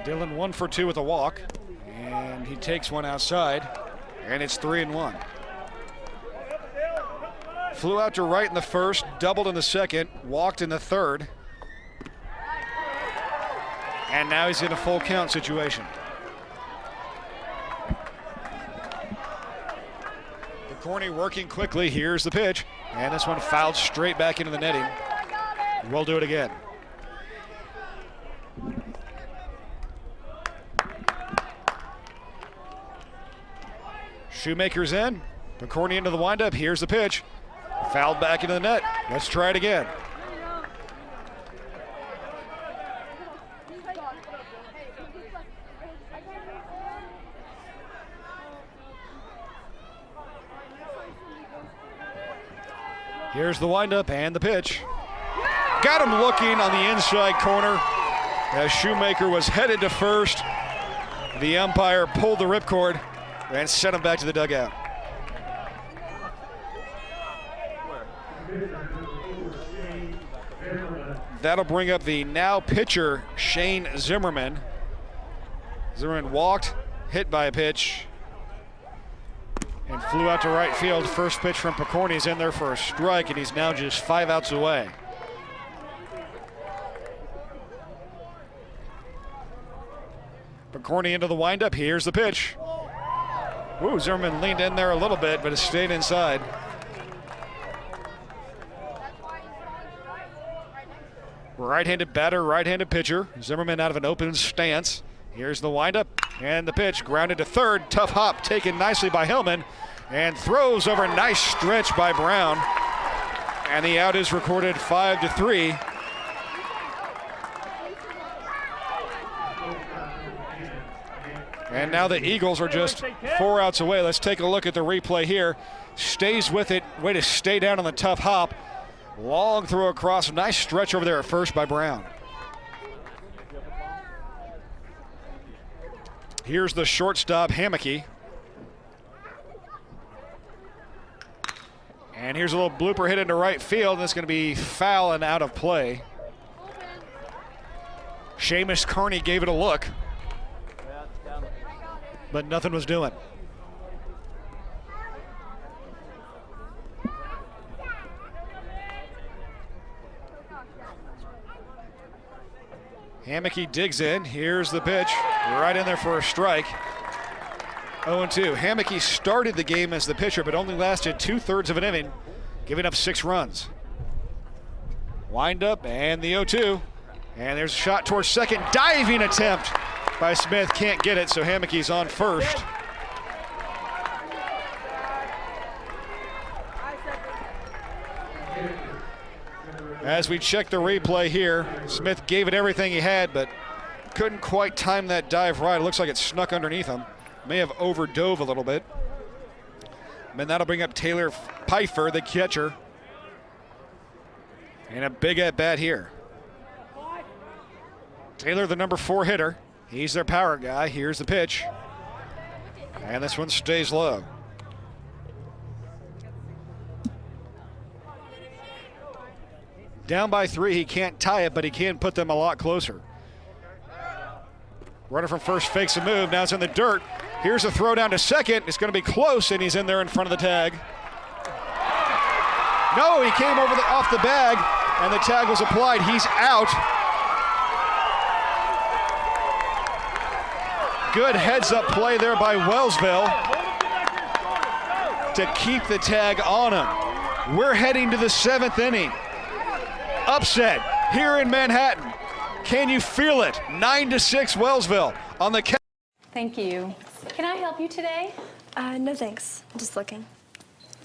Dillon 1 for 2 with a walk, and he takes one outside, and it's 3-1. Flew out to right in the first, doubled in the second, walked in the third, and now he's in a full count situation. Picorni working quickly. Here's the pitch, and this one fouled straight back into the netting. We'll do it again. Shoemaker's in. Picorni into the windup. Here's the pitch. Fouled back into the net. Let's try it again. Here's the windup and the pitch. Got him looking on the inside corner as Shoemaker was headed to first. The umpire pulled the ripcord and sent him back to the dugout. That'll bring up the now pitcher, Shane Zimmerman. Zimmerman walked, hit by a pitch, and flew out to right field. First pitch from Picorni is in there for a strike, and he's now just 5 outs away. Picorni into the windup. Here's the pitch. Ooh, Zimmerman leaned in there a little bit, but it stayed inside. Right-handed batter, right-handed pitcher. Zimmerman out of an open stance. Here's the windup and the pitch. Grounded to third. Tough hop taken nicely by Hillman, and throws over. Nice stretch by Brown. And the out is recorded 5-3. And now the Eagles are just 4 outs away. Let's take a look at the replay here. Stays with it. Way to stay down on the tough hop. Long throw across. Nice stretch over there at first by Brown. Here's the shortstop, Hammocky. And here's a little blooper hit into right field. That's going to be foul and out of play. Seamus Carney gave it a look, but nothing was doing. Hammocky digs in. Here's the pitch. Right in there for a strike. 0-2. Hammocky started the game as the pitcher, but only lasted 2/3 of an inning, giving up 6 runs. Wind up and the 0-2. And there's a shot towards second. Diving attempt by Smith. Can't get it, so Hammocky's on first. As we check the replay here, Smith gave it everything he had, but couldn't quite time that dive right. It looks like it snuck underneath him. May have overdove a little bit. And that'll bring up Taylor Pfeiffer, the catcher. And a big at bat here. Taylor, the number 4 hitter. He's their power guy. Here's the pitch. And this one stays low. Down by 3, he can't tie it, but he can put them a lot closer. Runner from first fakes a move, now it's in the dirt. Here's a throw down to second. It's going to be close, and he's in there in front of the tag. No, he came over off the bag, and the tag was applied. He's out. Good heads-up play there by Wellsville to keep the tag on him. We're heading to the 7th inning. Upset here in Manhattan. Can you feel it? 9-6 Wellsville on the count. Thank you. Can I help you today? No thanks. I'm just looking.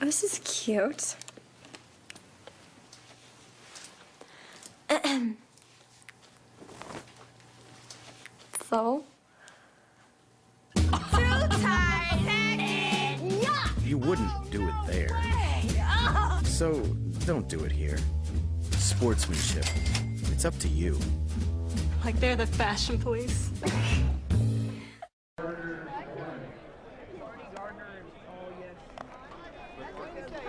Oh, this is cute. So? You wouldn't do it there. So don't do it here. Sportsmanship. It's up to you. Like they're the fashion police.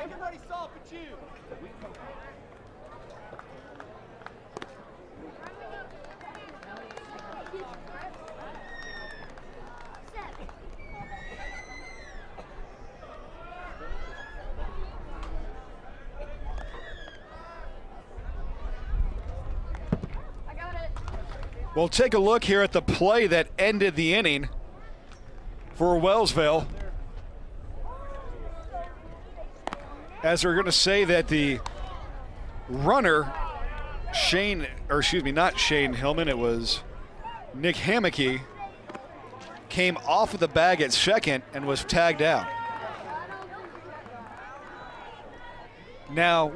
Everybody saw it but you. We'll take a look here at the play that ended the inning for Wellsville. As they're going to say that the runner, not Shane Hillman, it was Nick Hammocky, came off of the bag at second and was tagged out. Now,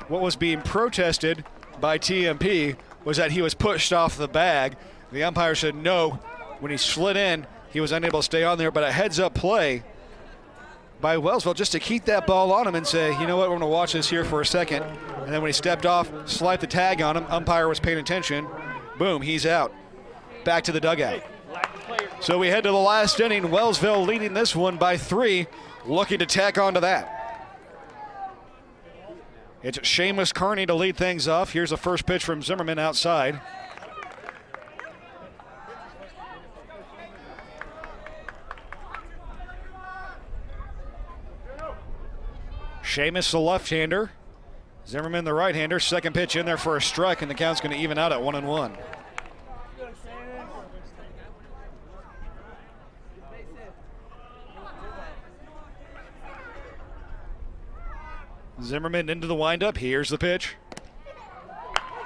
what was being protested by TMP was that he was pushed off the bag. The umpire said no. When he slid in, he was unable to stay on there, but a heads-up play by Wellsville just to keep that ball on him and say, you know what, we're gonna watch this here for a second. And then when he stepped off, slide the tag on him, umpire was paying attention, boom, he's out. Back to the dugout. So we head to the last inning, Wellsville leading this one by 3, looking to tack on to that. It's Seamus Carney to lead things off. Here's the first pitch from Zimmerman outside. Seamus the left-hander. Zimmerman the right-hander. Second pitch in there for a strike, and the count's going to even out at 1-1. Zimmerman into the windup. Here's the pitch.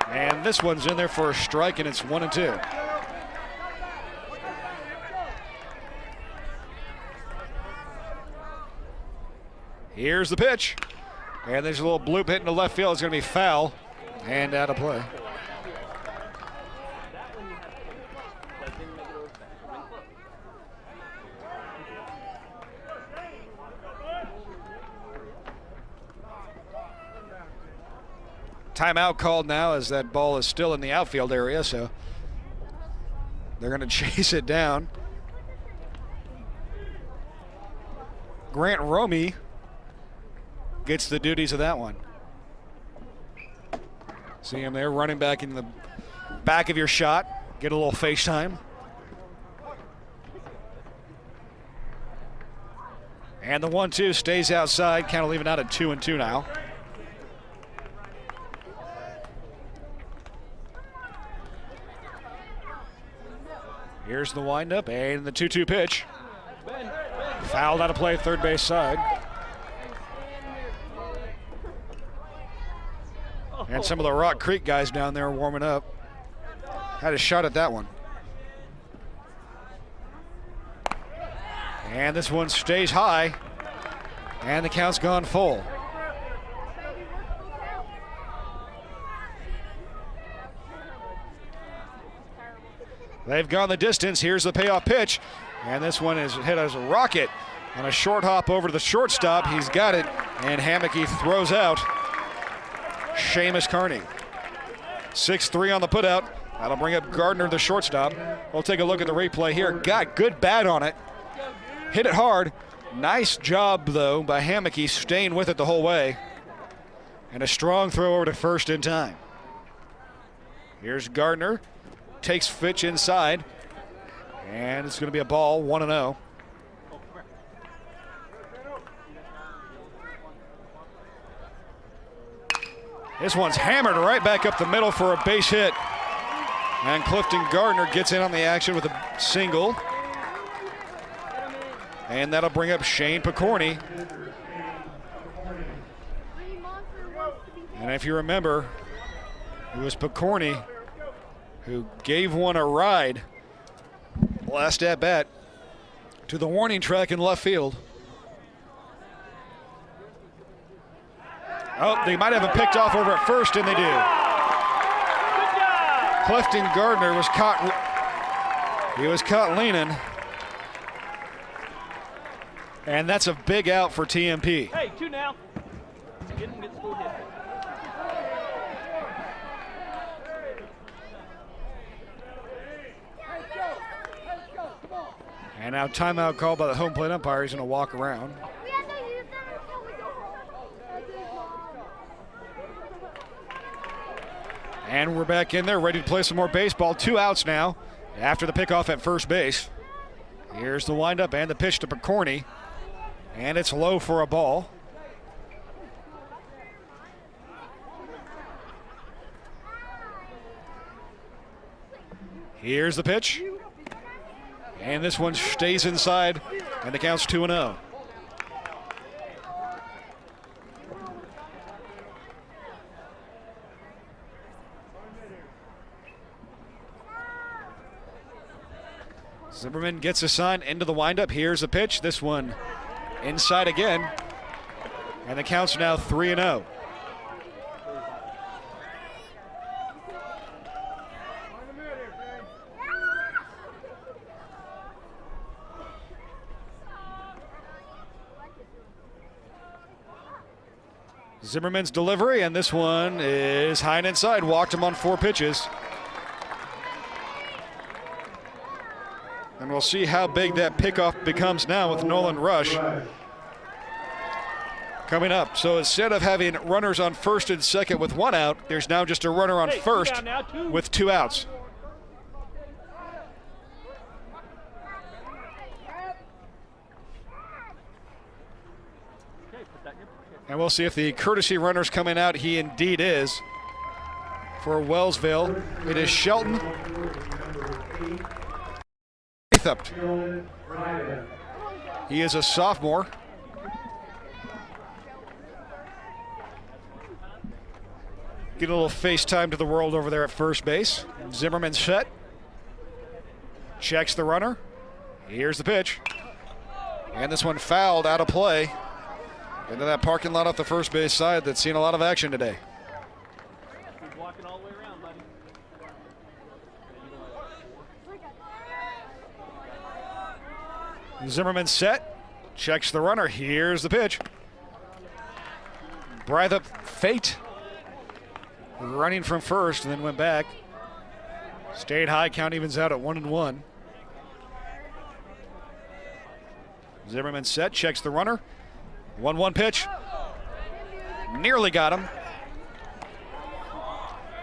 And this one's in there for a strike, and it's 1-2. Here's the pitch. And there's a little bloop hit into left field. It's going to be foul and out of play. Timeout called now as that ball is still in the outfield area, so they're going to chase it down. Grant Romey gets the duties of that one. See him there running back in the back of your shot. Get a little FaceTime. And the 1-2 stays outside, kind of leaving out at 2-2 now. Here's the windup and the 2-2 pitch. Fouled out of play, third base side. And some of the Rock Creek guys down there warming up. Had a shot at that one. And this one stays high. And the count's gone full. They've gone the distance. Here's the payoff pitch. And this one is hit as a rocket on a short hop over to the shortstop. He's got it. And Hammocky throws out Seamus Carney. 6-3 on the putout. That'll bring up Gardner, the shortstop. We'll take a look at the replay here. Got good bat on it. Hit it hard. Nice job, though, by Hammocky staying with it the whole way. And a strong throw over to first in time. Here's Gardner. Takes Fitch inside. And it's going to be a ball, 1-0. This one's hammered right back up the middle for a base hit. And Clifton Gardner gets in on the action with a single. And that'll bring up Shane Picorni. And if you remember, it was Picorni who gave one a ride last at bat to the warning track in left field. Oh, they might have him picked off over at first, and they do. Clifton Gardner was caught. He was caught leaning. And that's a big out for TMP. Hey, 2 now. Get him, get school hit. And now timeout called by the home plate umpire. He's going to walk around. And we're back in there, ready to play some more baseball. 2 outs now after the pickoff at first base. Here's the windup and the pitch to Picorni. And it's low for a ball. Here's the pitch. And this one stays inside, and the count's 2-0. Zimmerman gets a sign into the windup. Here's the pitch. This one inside again. And the count's now 3-0. Zimmerman's delivery, and this one is high and inside. Walked him on 4 pitches. And we'll see how big that pickoff becomes now with Nolan Rush coming up. So instead of having runners on first and second with 1 out, there's now just a runner on first with 2 outs. And we'll see if the courtesy runner's coming out. He indeed is. For Wellsville, it is Shelton. He is a sophomore. Get a little FaceTime to the world over there at first base. Zimmerman's set. Checks the runner. Here's the pitch. And this one fouled out of play into that parking lot off the first base side that's seen a lot of action today. Keep walking all the way around, buddy. Zimmerman set, checks the runner. Here's the pitch. Brythup Fate. running from first and then went back. Stayed high, count evens out at 1-1. Zimmerman set, checks the runner. 1-1 pitch. Nearly got him.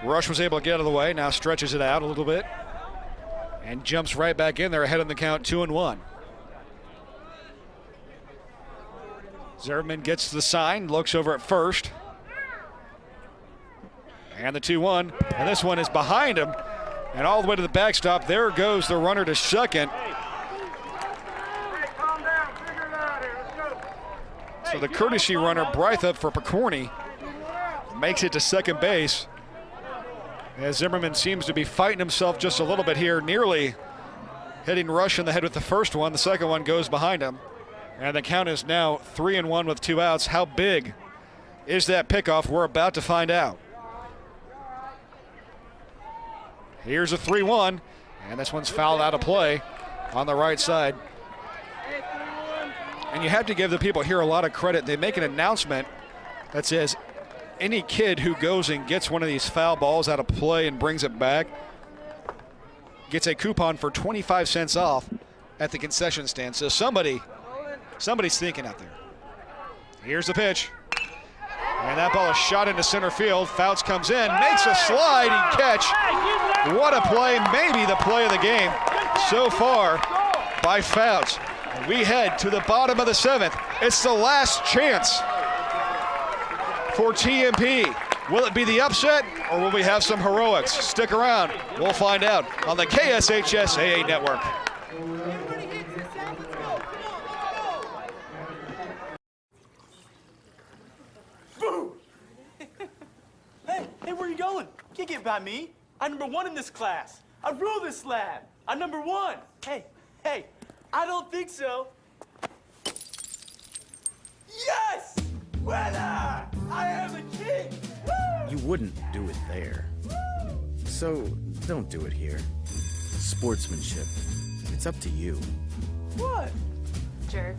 Rush was able to get out of the way, now stretches it out a little bit and jumps right back in there ahead in the count, 2-1. Zimmerman gets the sign, looks over at first. And the 2-1, and this one is behind him and all the way to the backstop. There goes the runner to second. So the courtesy runner, Brythup for Picorni, makes it to second base. As Zimmerman seems to be fighting himself just a little bit here, nearly hitting Rush in the head with the first one. The second one goes behind him. And the count is now 3-1 with 2 outs. How big is that pickoff? We're about to find out. Here's a 3-1, and this one's fouled out of play on the right side. And you have to give the people here a lot of credit. They make an announcement that says any kid who goes and gets one of these foul balls out of play and brings it back gets a coupon for 25 cents off at the concession stand. So somebody's thinking out there. Here's the pitch. And that ball is shot into center field. Fouts comes in, makes a sliding catch. What a play, maybe the play of the game so far by Fouts. We head to the bottom of the 7th. It's the last chance for TMP. Will it be the upset or will we have some heroics? Stick around, we'll find out on the KSHSAA network. Hey, where you going? Can't get by me. I'm number 1 in this class. I rule this lab. I'm number 1. Hey, I don't think so. Yes! Winner! I am the king! Woo! You wouldn't do it there. So don't do it here. Sportsmanship. It's up to you. What? Jerk.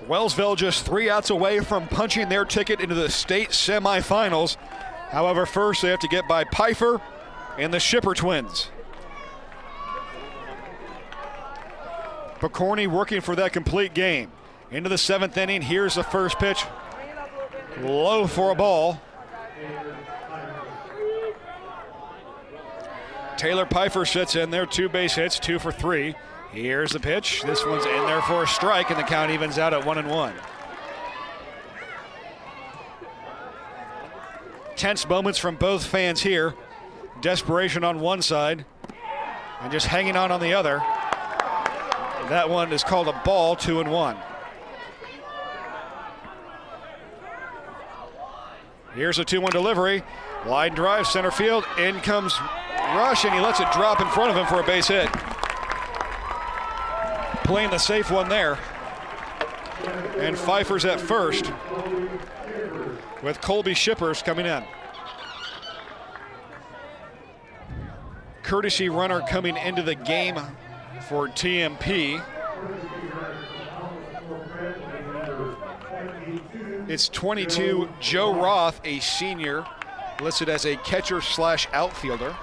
Wellsville just 3 outs away from punching their ticket into the state semifinals. However, first they have to get by Pfeiffer and the Shipper twins. Picorni working for that complete game. Into the 7th inning, here's the first pitch. Low for a ball. Taylor Pfeiffer sits in there, 2 base hits, 2 for 3. Here's the pitch. This one's in there for a strike, and the count evens out at 1-1. Tense moments from both fans here. Desperation on one side, and just hanging on the other. That one is called a ball, 2-1. Here's a 2-1 delivery. Line drive, center field. In comes Rush, and he lets it drop in front of him for a base hit. Playing the safe one there. And Pfeiffer's at first with Colby Shippers coming in. Courtesy runner coming into the game for TMP. It's 22 Joe Roth, a senior, listed as a catcher/outfielder.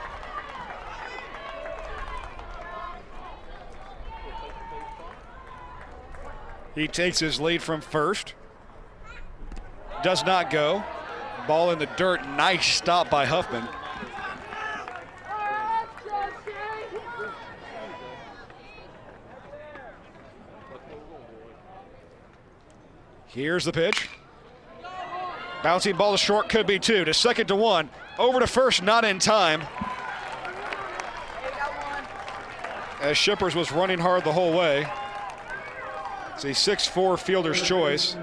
He takes his lead from first. Does not go. Ball in the dirt. Nice stop by Huffman. Here's the pitch. Bouncing ball to short, could be 2. To second to 1. Over to first, not in time. As Shippers was running hard the whole way. It's a 6'4" fielder's choice.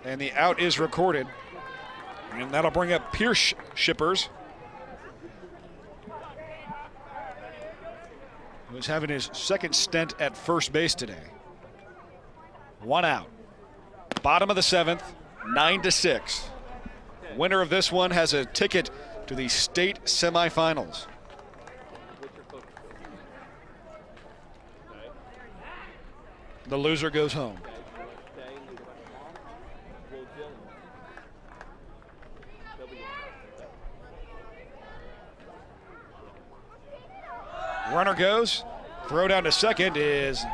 And the out is recorded. And that'll bring up Pierce Shippers, who's having his second stint at first base today. 1 out. Bottom of the 7th, 9-6. Winner of this one has a ticket to the state semifinals. The loser goes home. Runner goes. Throw down to second is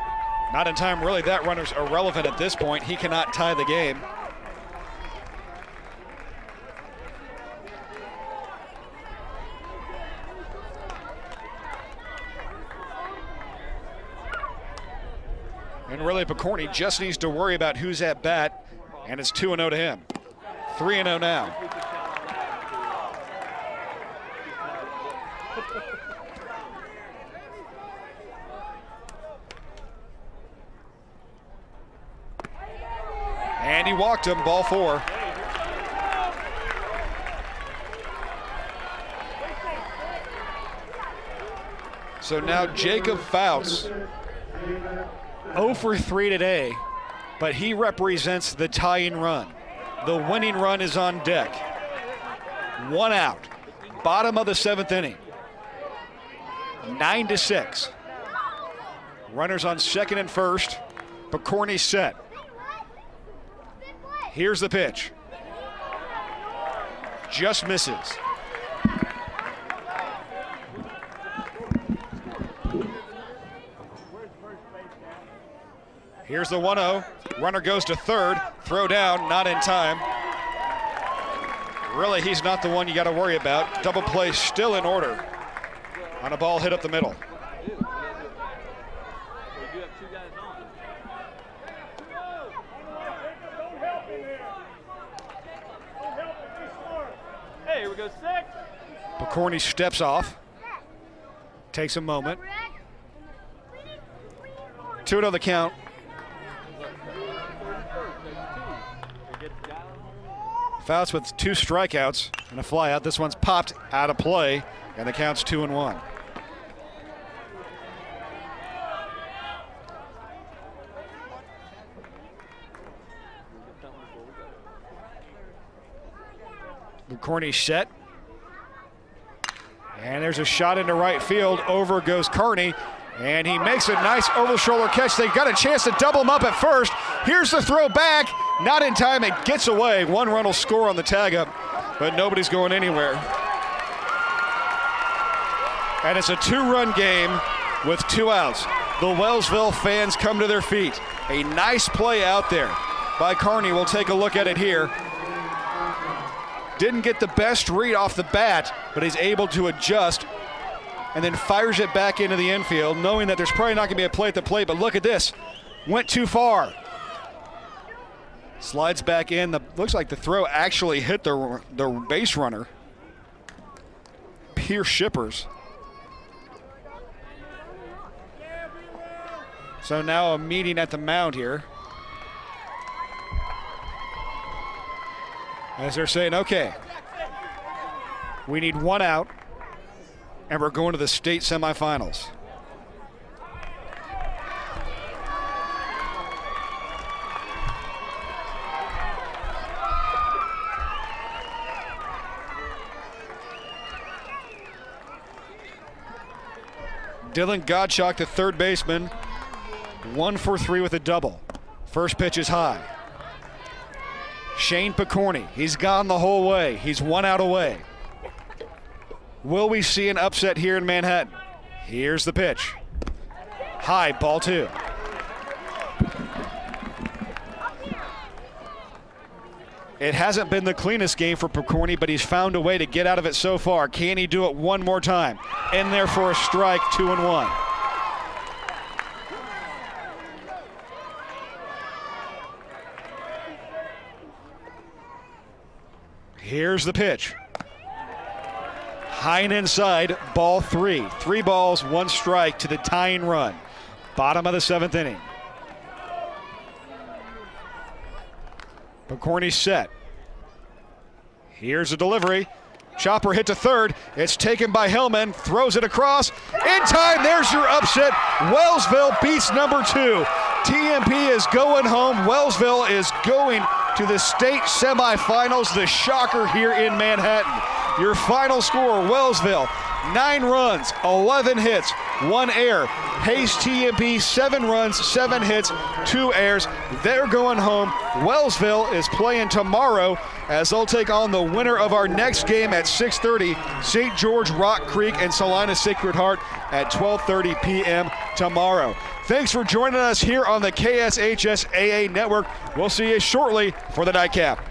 not in time. Really, that runner's irrelevant at this point. He cannot tie the game. And really, Picorni just needs to worry about who's at bat, and it's 2-0 to him. 3-0 now. And he walked him, ball 4. So now Jacob Fouts, 0 for 3 today, but he represents the tying run. The winning run is on deck. 1 out, bottom of the 7th inning. 9-6. Runners on second and first. Picorni set. Here's the pitch. Just misses. Here's the 1-0. Runner goes to third. Throw down, not in time. Really, he's not the one you got to worry about. Double play still in order on a ball hit up the middle. Hey, here we go, 6. Picorni steps off. Takes a moment. 2-0 the count. Fouts with 2 strikeouts and a flyout. This one's popped out of play, and the count's 2-1. Picorni set. And there's a shot into right field. Over goes Carney. And he makes a nice over-shoulder catch. They got a chance to double him up at first. Here's the throw back. Not in time. It gets away. 1 run will score on the tag up, but nobody's going anywhere. And it's a 2-run game with 2 outs. The Wellsville fans come to their feet. A nice play out there by Carney. We'll take a look at it here. Didn't get the best read off the bat, but he's able to adjust and then fires it back into the infield, knowing that there's probably not going to be a play at the plate, but look at this. Went too far. Slides back in. Looks like the throw actually hit the base runner, Pierce Shippers. So now a meeting at the mound here, as they're saying, okay, we need 1 out, and we're going to the state semifinals. Dylan Gottschalk, the third baseman, 1 for 3 with a double. First pitch is high. Shane Picorni, he's gone the whole way. He's 1 out away. Will we see an upset here in Manhattan? Here's the pitch. High, ball 2. It hasn't been the cleanest game for Picorni, but he's found a way to get out of it so far. Can he do it one more time? In there for a strike, 2-1. Here's the pitch. High and inside, ball 3. 3 balls, 1 strike to the tying run. Bottom of the 7th inning. Picorni set. Here's the delivery. Chopper hit to third. It's taken by Hillman. Throws it across. In time, there's your upset. Wellsville beats number 2. TMP is going home. Wellsville is going to the state semifinals, the shocker here in Manhattan. Your final score, Wellsville, 9 runs, 11 hits, 1 error. Hays-TMP, 7 runs, 7 hits, 2 errors. They're going home. Wellsville is playing tomorrow as they'll take on the winner of our next game at 6:30, St. George Rock Creek and Salina Sacred Heart at 12:30 p.m. tomorrow. Thanks for joining us here on the KSHSAA Network. We'll see you shortly for the nightcap.